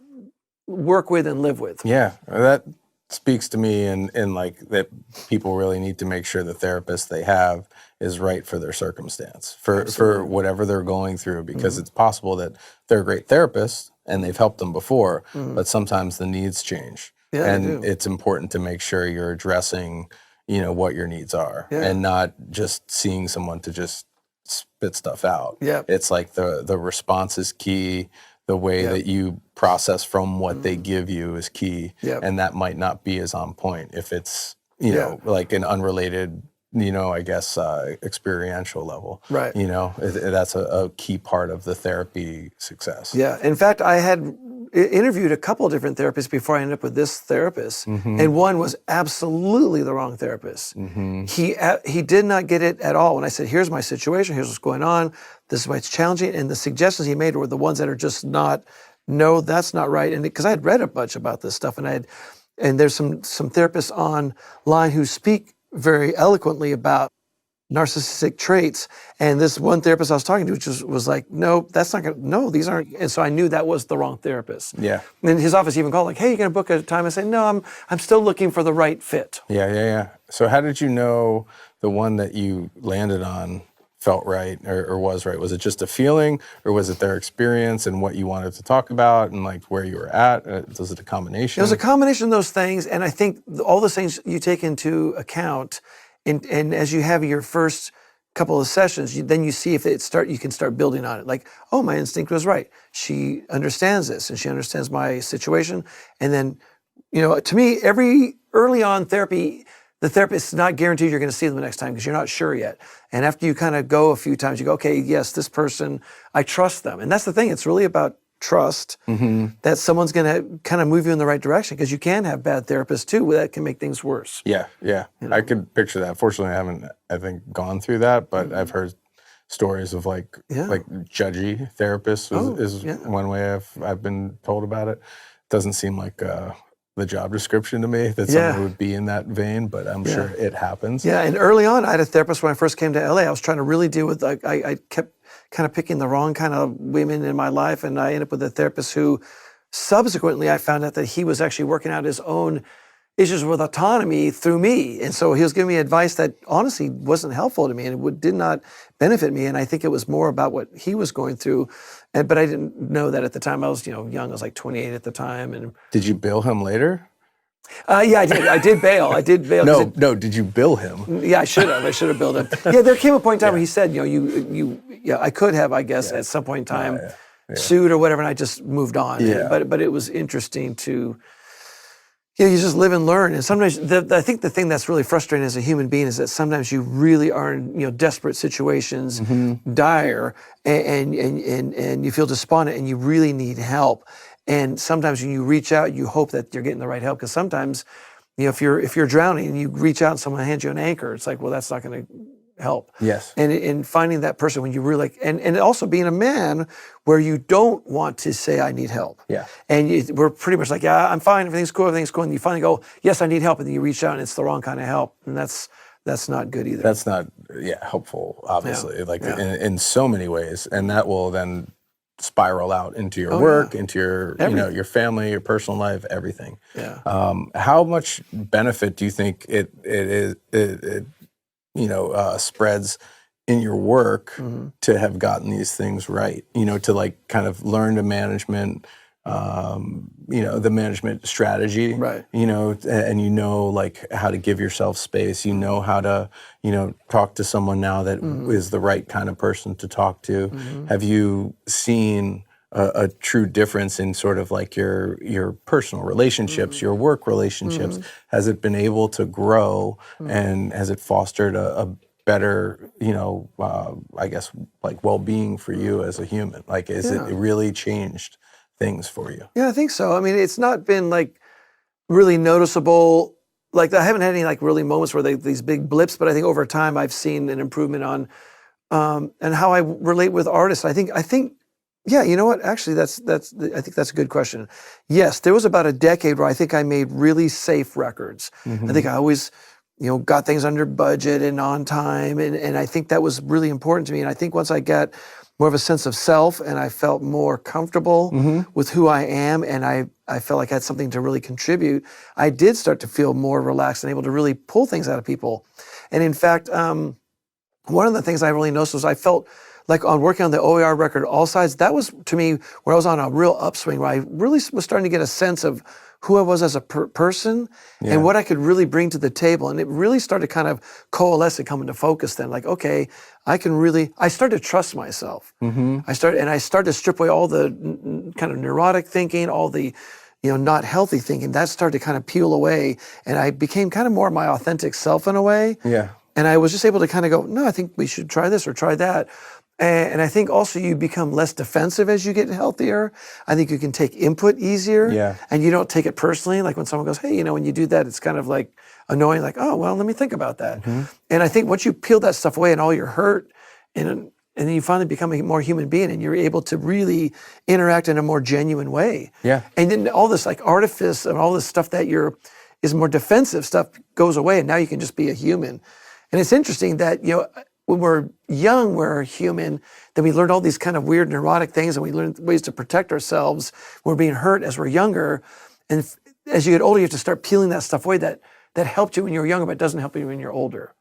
work with and live with. Yeah, that speaks to me in like that people really need to make sure the therapist they have is right for their circumstance, for whatever they're going through, because it's possible that they're a great therapist and they've helped them before, but sometimes the needs change. Yeah, and it's important to make sure you're addressing, you know, what your needs are and not just seeing someone to just spit stuff out. Yeah. It's like the response is key. The way that you process from what they give you is key. And that might not be as on point if it's, you know, like an unrelated, you know, I guess, experiential level. Right. You know, that's a key part of the therapy success. Yeah. In fact, I had interviewed a couple of different therapists before I ended up with this therapist. And one was absolutely the wrong therapist. He did not get it at all. When I said, here's my situation, here's what's going on, this is why it's challenging. And the suggestions he made were the ones that are just not, no, that's not right. And because I had read a bunch about this stuff, and there's some therapists online who speak very eloquently about narcissistic traits. And this one therapist I was talking to was like, no, that's not going to, no, these aren't. And so I knew that was the wrong therapist. Yeah. And his office even called like, hey, you going to book a time? I say, no, I'm still looking for the right fit. Yeah. So how did you know the one that you landed on felt right or was right? Was it just a feeling, or was it their experience and what you wanted to talk about and like where you were at? Was it a combination? It was a combination of those things. And I think all those things you take into account. And as you have your first couple of sessions, then you see if you can start building on it. Like, oh, my instinct was right. She understands this, and she understands my situation. And then, you know, to me, every early on therapy, the therapist, it's not guaranteed you're going to see them the next time because you're not sure yet. And after you kind of go a few times, you go, okay, yes, this person, I trust them. And that's the thing. It's really about trust that someone's going to kind of move you in the right direction, because you can have bad therapists too that can make things worse. Yeah. I could picture that. Fortunately, I haven't, I think, gone through that, but I've heard stories of like judgy therapists is one way I've been told about it. Doesn't seem like the job description to me that someone would be in that vein, but I'm sure it happens. Yeah, and early on, I had a therapist when I first came to LA. I was trying to really deal with, I kept kind of picking the wrong kind of women in my life, and I ended up with a therapist who subsequently I found out that he was actually working out his own issues with autonomy through me. And so he was giving me advice that honestly wasn't helpful to me, and it did not benefit me. And I think it was more about what he was going through. But I didn't know that at the time. I was, young. I was like 28 at the time. And Did you bill him later? yeah, I did. I did bail. No, did you bill him? Yeah, I should have billed him. Yeah, there came a point in time where he said, I could have, I guess, at some point in time sued or whatever, and I just moved on. Yeah. But it was interesting to, you just live and learn. And sometimes I think the thing that's really frustrating as a human being is that sometimes you really are in desperate situations, dire, and you feel despondent, and you really need help. And sometimes when you reach out, you hope that you're getting the right help, because sometimes, if you're drowning and you reach out and someone hands you an anchor, it's like, well, that's not going to help. Yes. And in finding that person when you really, and also being a man where you don't want to say, I need help. Yeah. And we're pretty much like, yeah, I'm fine, everything's cool. And you finally go, yes, I need help. And then you reach out and it's the wrong kind of help. And that's not good either. That's not, helpful, obviously, in so many ways. And that will then spiral out into your work, into your, your family, your personal life, everything. Yeah. How much benefit do you think it spreads in your work to have gotten these things right? To like kind of learn the management, the management strategy, right? And like how to give yourself space. How to talk to someone now that is the right kind of person to talk to. Have you seen a true difference in sort of like your personal relationships, your work relationships? Has it been able to grow, and has it fostered a better, I guess, like well-being for you as a human? Like, is it really changed things for you? Yeah, I think so. I mean, it's not been like really noticeable. Like, I haven't had any like really moments where these big blips, but I think over time I've seen an improvement on and how I relate with artists. I think. Yeah, you know what? Actually, I think that's a good question. Yes, there was about a decade where I think I made really safe records. I think I always, got things under budget and on time, and I think that was really important to me. And I think once I got more of a sense of self and I felt more comfortable with who I am, and I felt like I had something to really contribute, I did start to feel more relaxed and able to really pull things out of people. And in fact, one of the things I really noticed was I felt like on working on the O.A.R. record, All Sides, that was to me where I was on a real upswing, where I really was starting to get a sense of who I was as a person and what I could really bring to the table. And it really started kind of coalesce and come into focus then. Like, okay, I started to trust myself. I started to strip away all the kind of neurotic thinking, all the not healthy thinking. That started to kind of peel away. And I became kind of more my authentic self in a way. Yeah. And I was just able to kind of go, no, I think we should try this or try that. And I think also you become less defensive as you get healthier. I think you can take input easier. Yeah. And you don't take it personally. Like when someone goes, hey, when you do that, it's kind of like annoying, like, oh, well, let me think about that. And I think once you peel that stuff away and all your hurt, and then you finally become a more human being, and you're able to really interact in a more genuine way. Yeah. And then all this like artifice and all this stuff that is more defensive stuff goes away, and now you can just be a human. And it's interesting that, when we're young, we're human, then we learn all these kind of weird neurotic things, and we learn ways to protect ourselves. We're being hurt as we're younger. And as you get older, you have to start peeling that stuff away that helped you when you were younger, but doesn't help you when you're older.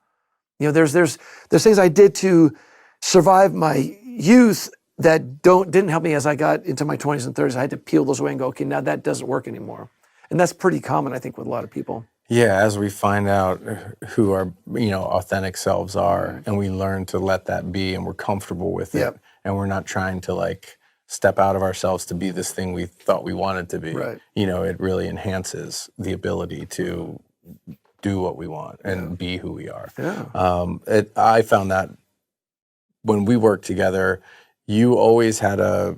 There's things I did to survive my youth that didn't help me as I got into my 20s and 30s. I had to peel those away and go, okay, now that doesn't work anymore. And that's pretty common, I think, with a lot of people. Yeah, as we find out who our authentic selves are, and we learn to let that be, and we're comfortable with it, and we're not trying to like step out of ourselves to be this thing we thought we wanted to be. Right. It really enhances the ability to do what we want and be who we are. Yeah. I found that when we worked together, you always had a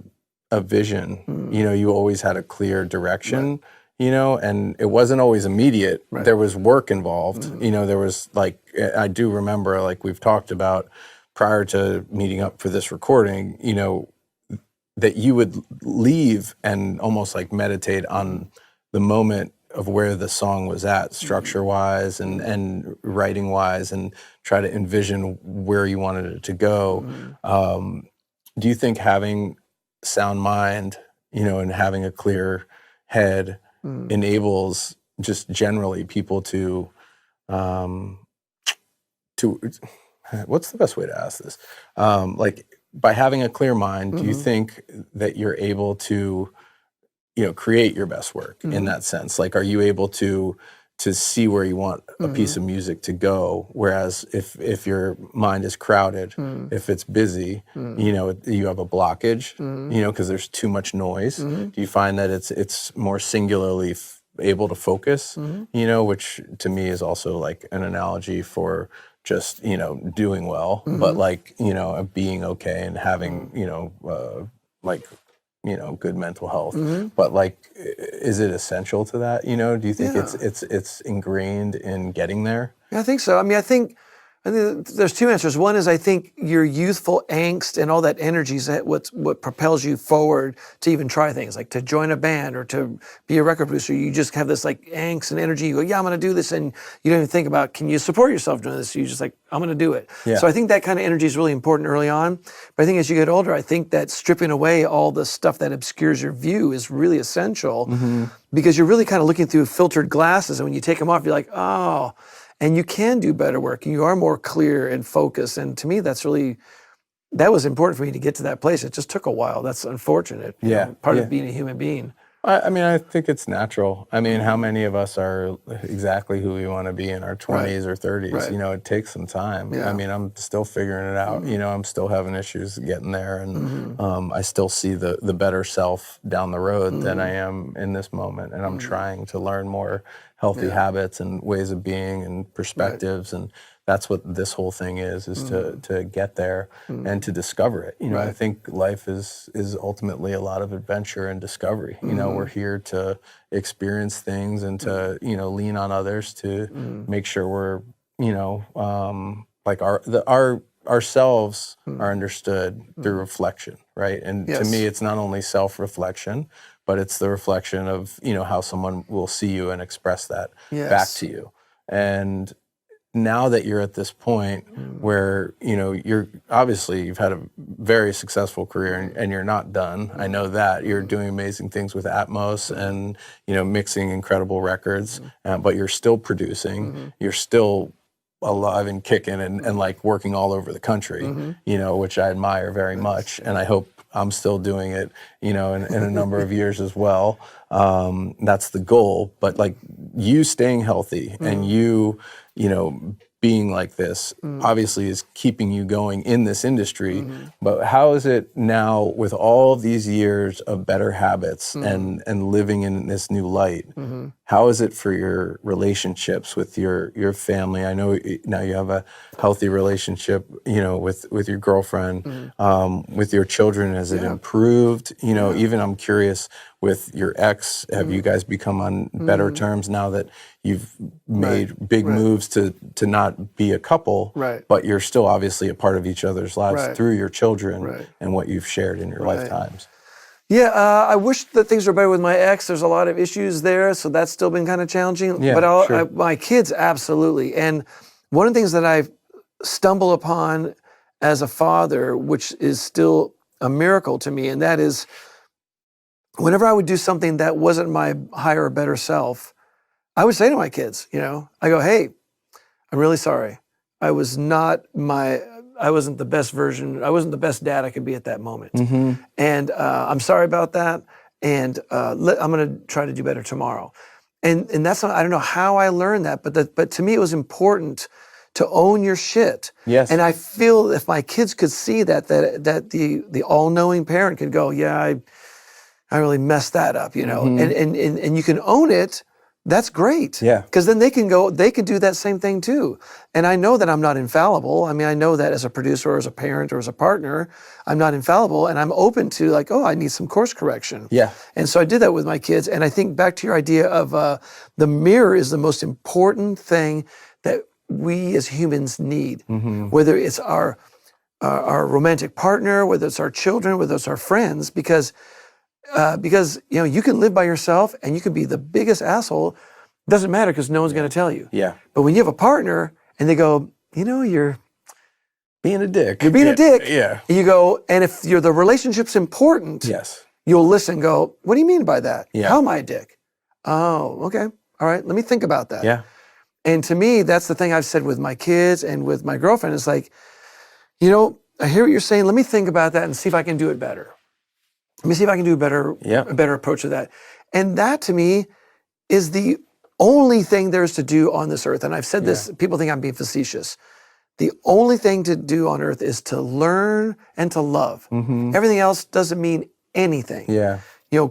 vision. You know, you always had a clear direction. You know, and it wasn't always immediate. There was work involved. You know, there was like, I do remember, like we've talked about prior to meeting up for this recording, you know, that you would leave and almost like meditate on the moment of where the song was at, structure wise and writing wise, and try to envision where you wanted it to go. Do you think having sound mind, you know, and having a clear head enables just generally people to what's the best way to ask this? Like by having a clear mind, do you think that you're able to, you know, create your best work in that sense? Like, are you able to see where you want a piece of music to go? Whereas if your mind is crowded, if it's busy, you know, you have a blockage, you know, because there's too much noise. Do you find that it's more singularly able to focus, you know, which to me is also like an analogy for just, you know, doing well, but like, you know, being okay and having, you know, like, you know, good mental health. But like, is it essential to that? You know, do you think it's ingrained in getting there? Yeah, I think so. I mean, I think there's two answers. One is I think your youthful angst and all that energy is what propels you forward to even try things, like to join a band or to be a record producer. You just have this like angst and energy. You go, yeah, I'm going to do this. And you don't even think about, can you support yourself doing this? You just like, I'm going to do it. Yeah. So I think that kind of energy is really important early on. But I think as you get older, I think that stripping away all the stuff that obscures your view is really essential because you're really kind of looking through filtered glasses. And when you take them off, you're like, oh, and you can do better work. And you are more clear and focused. And to me, that was important for me to get to that place. It just took a while. That's unfortunate. You know, part of being a human being. I mean, I think it's natural. I mean, how many of us are exactly who we want to be in our 20s or 30s? You know, it takes some time. I mean, I'm still figuring it out. You know, I'm still having issues getting there. And I still see the better self down the road than I am in this moment. And I'm trying to learn more healthy habits and ways of being and perspectives. And that's what this whole thing is to get there and to discover it. You know, I think life is ultimately a lot of adventure and discovery. You know, we're here to experience things and to, you know, lean on others to make sure we're, you know, like ourselves are understood through reflection, right? And to me, it's not only self-reflection, but it's the reflection of, you know, how someone will see you and express that back to you. And now that you're at this point where, you know, you've had a very successful career and you're not done. I know that you're doing amazing things with Atmos and, you know, mixing incredible records, but you're still producing, you're still alive and kicking and like working all over the country, you know, which I admire very much. And I hope I'm still doing it, you know, in a number of years as well. That's the goal. But like you staying healthy and you know, being like this obviously is keeping you going in this industry. But how is it now with all of these years of better habits and living in this new light? How is it for your relationships with your family? I know now you have a healthy relationship, you know, with your girlfriend, with your children. Has it improved? You know, even I'm curious with your ex, have you guys become on better terms now that you've made big moves to not be a couple, but you're still obviously a part of each other's lives through your children and what you've shared in your lifetimes? Yeah, I wish that things were better with my ex. There's a lot of issues there, so that's still been kind of challenging. Yeah, But my kids, absolutely. And one of the things that I've stumbled upon as a father, which is still a miracle to me, and that is whenever I would do something that wasn't my higher or better self, I would say to my kids, you know, I go, hey, I'm really sorry. I wasn't the best version. I wasn't the best dad I could be at that moment. And I'm sorry about that. And I'm going to try to do better tomorrow. And that's not, I don't know how I learned that, but to me it was important to own your shit. Yes. And I feel if my kids could see that the all-knowing parent could go, yeah, I really messed that up, you know. And you can own it, that's great. Yeah. Because then they can do that same thing too. And I know that I'm not infallible. I mean, I know that as a producer or as a parent or as a partner, I'm not infallible, and I'm open to like, oh, I need some course correction. Yeah. And so I did that with my kids. And I think back to your idea of the mirror is the most important thing that we as humans need, whether it's our romantic partner, whether it's our children, whether it's our friends, because you can live by yourself and you can be the biggest asshole. Doesn't matter because no one's going to tell you. Yeah. But when you have a partner and they go, you're Being a dick. you're being a dick. Yeah. And you go, and if the relationship's important, Yes. you'll listen. And go, what do you mean by that? Yeah. How am I a dick? Oh, okay. All right. Let me think about that. Yeah. And to me, that's the thing I've said with my kids and with my girlfriend. It's like, I hear what you're saying. Let me think about that and see if I can do it better. Let me see if I can do a better approach to that. And that to me is the only thing there's to do on this earth. And I've said this, people think I'm being facetious. The only thing to do on earth is to learn and to love. Everything else doesn't mean anything. Yeah.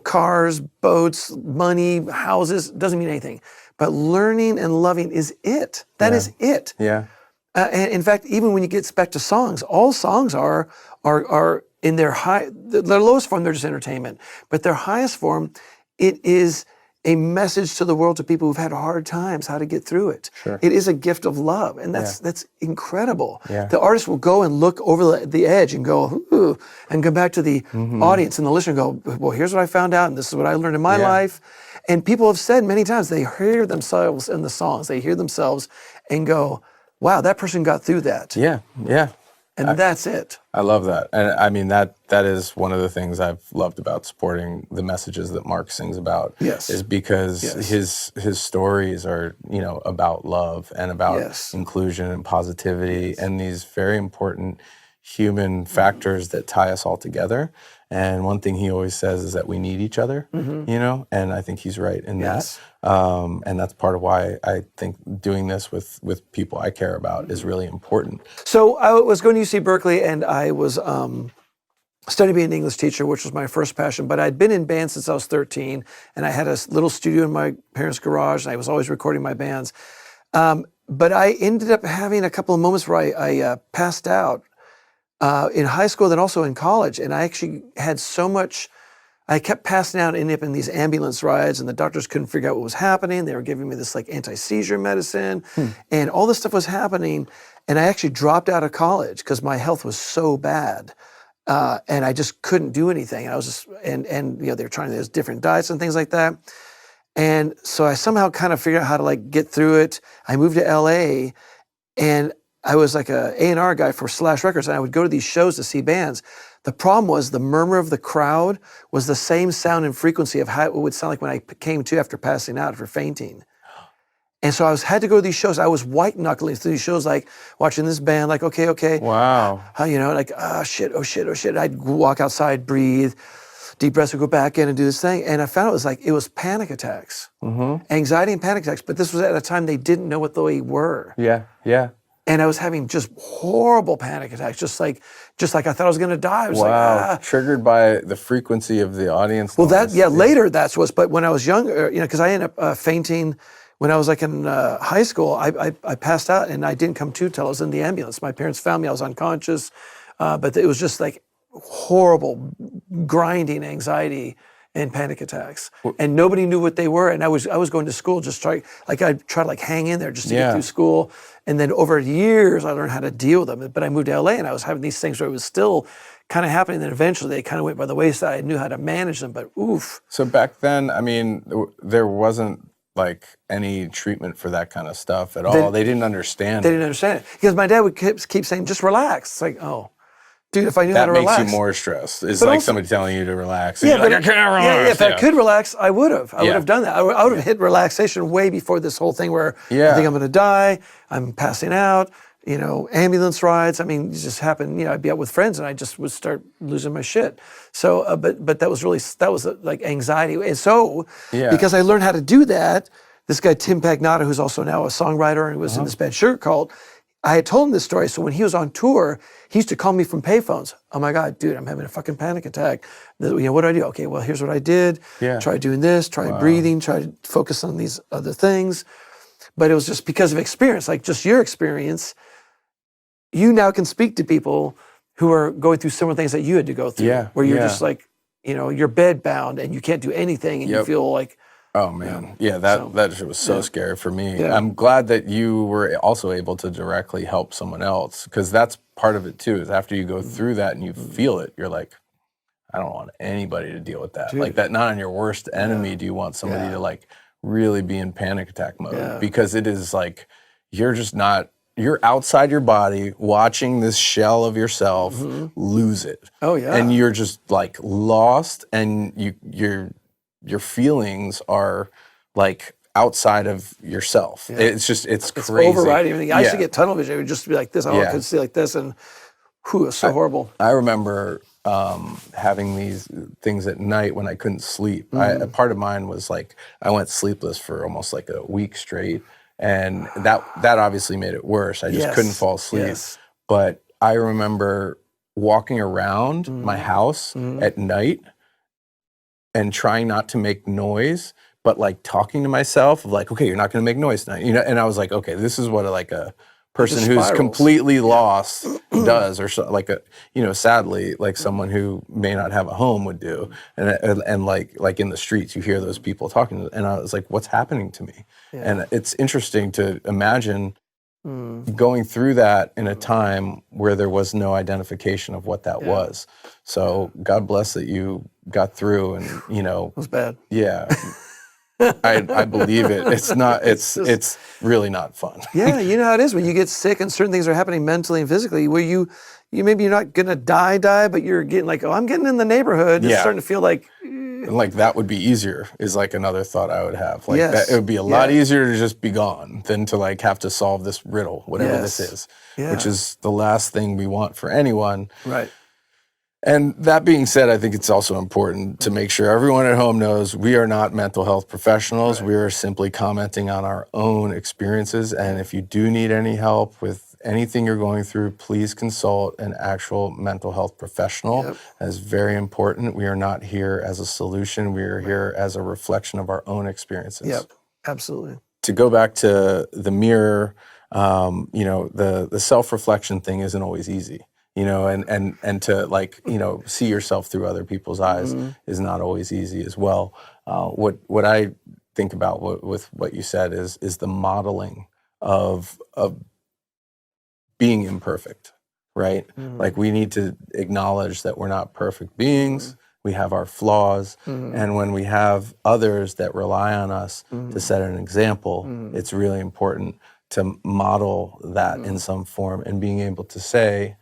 Cars, boats, money, houses, doesn't mean anything. But learning and loving is it. That is it. Yeah. And in fact, even when you get back to songs, all songs are in their their lowest form, they're just entertainment. But their highest form, it is a message to the world, to people who've had hard times, how to get through it. Sure. It is a gift of love, and that's incredible. Yeah. The artist will go and look over the edge and go, ooh, and come back to the audience and the listener and go, well, here's what I found out, and this is what I learned in my life. And people have said many times, they hear themselves in the songs, they hear themselves and go, wow, that person got through that. Yeah. Yeah. And that's it. I love that. And I mean, that is one of the things I've loved about supporting the messages that Mark sings about. Yes. Is because his stories are, about love and about inclusion and positivity and these very important human factors that tie us all together. And one thing he always says is that we need each other, and I think he's right in that. And that's part of why I think doing this with people I care about is really important. So I was going to UC Berkeley, and I was studying to be an English teacher, which was my first passion. But I'd been in band since I was 13, and I had a little studio in my parents' garage, and I was always recording my bands. But I ended up having a couple of moments where I passed out in high school, then also in college. And I actually had so much, I kept passing out and ending up in these ambulance rides, and the doctors couldn't figure out what was happening. They were giving me this like anti-seizure medicine, and all this stuff was happening. And I actually dropped out of college because my health was so bad. And I just couldn't do anything. I was just, and they were trying to, there's different diets and things like that. And so I somehow kind of figured out how to like get through it. I moved to LA, and I was like a A&R guy for Slash Records, and I would go to these shows to see bands. The problem was the murmur of the crowd was the same sound and frequency of how it would sound like when I came to after passing out, after fainting. And so I had to go to these shows. I was white knuckling through these shows, like watching this band, like, okay. Wow. Like, oh shit. I'd walk outside, breathe, deep breaths, would go back in and do this thing. And I found it was panic attacks, anxiety and panic attacks. But this was at a time they didn't know what they were. Yeah. And I was having just horrible panic attacks, just like I thought I was going to die. I was like, Triggered by the frequency of the audience. Well, later that's what's, but when I was younger, because I ended up fainting when I was like in high school. I passed out and I didn't come to till I was in the ambulance. My parents found me, I was unconscious, but it was just like horrible grinding anxiety and panic attacks, and nobody knew what they were. And I was going to school I'd try to like hang in there just to get through school. And then over years, I learned how to deal with them. But I moved to LA, and I was having these things where it was still kind of happening. Then eventually, they kind of went by the wayside. I knew how to manage them, but oof. So back then, I mean, there wasn't like any treatment for that kind of stuff at all. They didn't understand. They didn't understand it because my dad would keep saying, "Just relax." It's like, oh. Dude, if I knew how to relax. That makes you more stressed. It's like somebody telling you to relax. Yeah, I can't relax. Yeah, if I could relax, I would have. I would have done that. I would have hit relaxation way before this whole thing where I think I'm going to die, I'm passing out, ambulance rides. I mean, it just happened. I'd be out with friends and I just would start losing my shit. So, but that was like anxiety. And so, because I learned how to do that, this guy, Tim Pagnotta, who's also now a songwriter and was in this band Sugar Cult, I had told him this story. So when he was on tour, he used to call me from payphones. Oh my God, dude, I'm having a fucking panic attack. What do I do? Okay, well, here's what I did. Yeah. Try doing this, try breathing, try to focus on these other things. But it was just because of experience, like just your experience. You now can speak to people who are going through similar things that you had to go through. Yeah, Where you're yeah. just like, you're bed bound and you can't do anything and you feel like, Oh man, yeah, that shit was so scary for me. Yeah. I'm glad that you were also able to directly help someone else, because that's part of it too. Is after you go through that and you feel it, you're like, I don't want anybody to deal with that. Dude. Like that, not on your worst enemy do you want somebody to like really be in panic attack mode, Yeah. because it is like you're outside your body watching this shell of yourself lose it. Oh yeah. And you're just like lost, and your feelings are like outside of yourself. It's crazy. Overriding everything. I used to get tunnel vision. It would just be like this. I could see like this, and whew, it's so horrible. I remember having these things at night when I couldn't sleep. A part of mine was like I went sleepless for almost like a week straight, and that obviously made it worse. I just couldn't fall asleep. Yes. But I remember walking around my house at night and trying not to make noise, but like talking to myself of like, okay, you're not going to make noise tonight, and I was like, okay, this is what like a person who's spirals. completely lost does, or so, like sadly, like someone who may not have a home would do, and like in the streets, you hear those people talking, and I was like, what's happening to me? And it's interesting to imagine going through that in a time where there was no identification of what that was. So God bless that you got through, and It was bad. yeah. I believe it. It's really not fun. Yeah, you know how it is when you get sick and certain things are happening mentally and physically where you maybe you're not gonna die, but you're getting like, oh, I'm getting in the neighborhood. It's starting to feel like And like that would be easier is like another thought I would have. Like Yes. that, it would be a lot easier to just be gone than to like have to solve this riddle, whatever this is, which is the last thing we want for anyone. right. And that being said, I think it's also important to make sure everyone at home knows we are not mental health professionals. We are simply commenting on our own experiences. And if you do need any help with anything you're going through, please consult an actual mental health professional. That's very important. We are not here as a solution. We are here as a reflection of our own experiences. Yep, absolutely. To go back to the mirror, the self-reflection thing isn't always easy. And to like, see yourself through other people's eyes is not always easy as well. What I think about with what you said is the modeling of being imperfect, right? Like we need to acknowledge that we're not perfect beings. We have our flaws. And when we have others that rely on us to set an example, it's really important to model that in some form, and being able to say,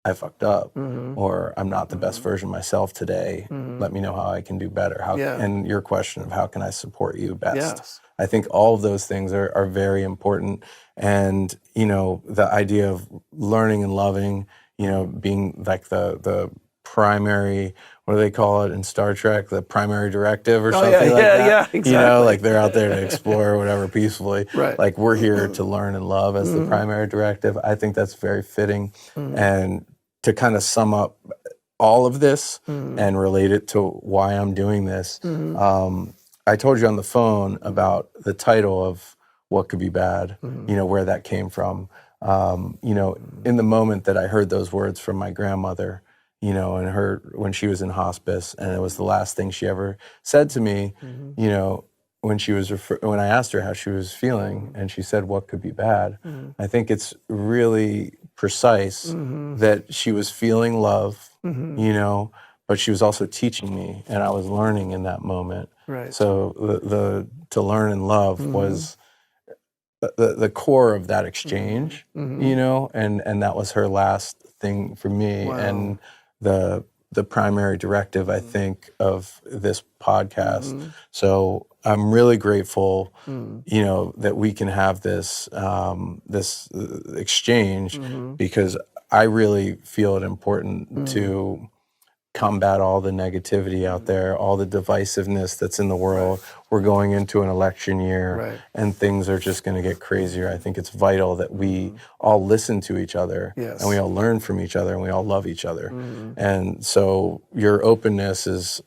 I fucked up, or I'm not the best version of myself today. Let me know how I can do better. And your question of how can I support you best? Yes. I think all of those things are very important. And, the idea of learning and loving, being like the primary, what do they call it in Star Trek? The primary directive or something like that. Yeah, exactly. Like they're out there to explore or whatever peacefully. Right. Like we're here to learn and love as the primary directive. I think that's very fitting. And to kind of sum up all of this and relate it to why I'm doing this, I told you on the phone about the title of What Could Be Bad, where that came from. In the moment that I heard those words from my grandmother, and her when she was in hospice, and it was the last thing she ever said to me, when I asked her how she was feeling, and she said, "What could be bad?" I think it's really precise that she was feeling love, but she was also teaching me, and I was learning in that moment. Right. So the to learn and love was the core of that exchange, and that was her last thing for me. Wow. And the primary directive, I think, of this podcast. So I'm really grateful, that we can have this this exchange, because I really feel it important to combat all the negativity out there, all the divisiveness that's in the world. We're going into an election year, and things are just going to get crazier. I think it's vital that we all listen to each other, and we all learn from each other, and we all love each other. And so your openness is,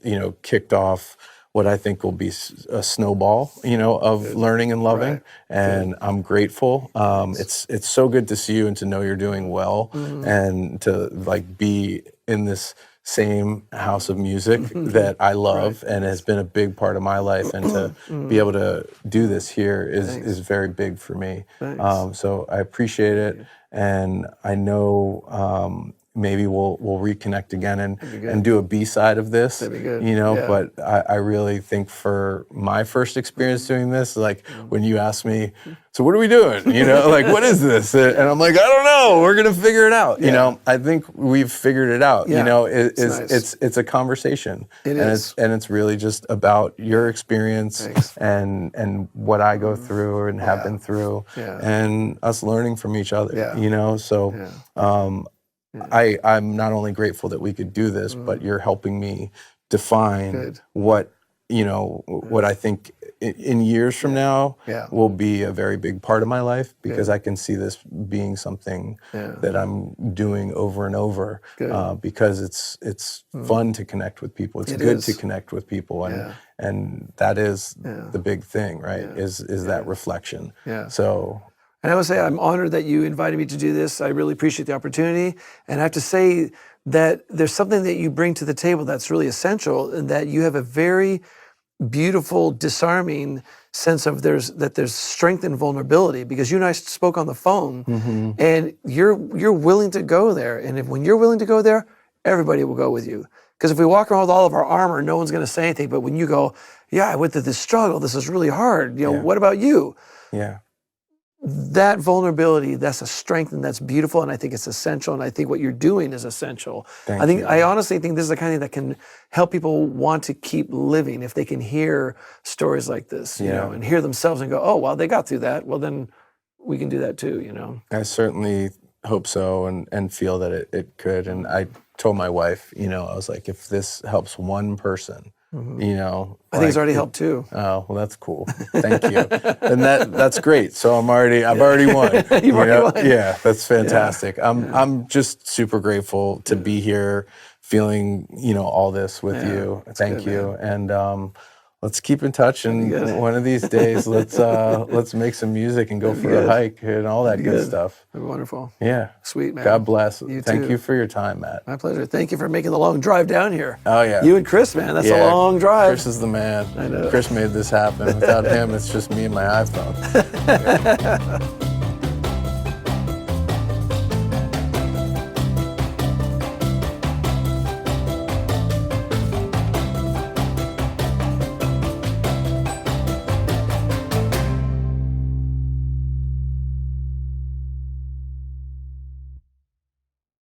kicked off what I think will be a snowball, of learning and loving. And I'm grateful. It's so good to see you and to know you're doing well, and to be in this same house of music that I love and has been a big part of my life, and to be able to do this here is very big for me. So I appreciate it, and I know maybe we'll reconnect again and do a B-side of this. That'd be good. But I really think for my first experience doing this, when you asked me, so what are we doing? What is this? And I'm like, I don't know. We're gonna figure it out. I think we've figured it out. It's a conversation. It's really just about your experience and what I go through and have been through, and us learning from each other. I'm not only grateful that we could do this, but you're helping me define what I think in years from now will be a very big part of my life, because I can see this being something that I'm doing over and over, because it's fun to connect with people. It's good to connect with people, and that is the big thing, right? Is that reflection. So. And I would say I'm honored that you invited me to do this. I really appreciate the opportunity. And I have to say that there's something that you bring to the table that's really essential, and that you have a very beautiful, disarming sense of there's strength and vulnerability, because you and I spoke on the phone, and you're willing to go there. And when you're willing to go there, everybody will go with you. Because if we walk around with all of our armor, no one's going to say anything. But when you go, I went through this struggle, this is really hard. What about you? That vulnerability, that's a strength, and that's beautiful, and I think it's essential, and I think what you're doing is essential. I honestly think this is the kind of thing that can help people want to keep living, if they can hear stories like this, and hear themselves and go, oh, well, they got through that. Well, then we can do that too, I certainly hope so, and feel that it could. And I told my wife, I was like, if this helps one person, I think it's already helped too. Oh, well, that's cool. Thank you. And that's great. So I've already won. You've already won. Yeah, that's fantastic. I'm just super grateful to be here, feeling all this with you. Thank you. And let's keep in touch, and one of these days let's make some music and go for a hike and all that good stuff. That'd be wonderful. Yeah. Sweet, man. God bless. You Thank too. you for your time, Matt. My pleasure. Thank you for making the long drive down here. Oh, yeah. You and Chris, man, that's a long drive. Chris is the man. I know. Chris made this happen. Without him, it's just me and my iPhone.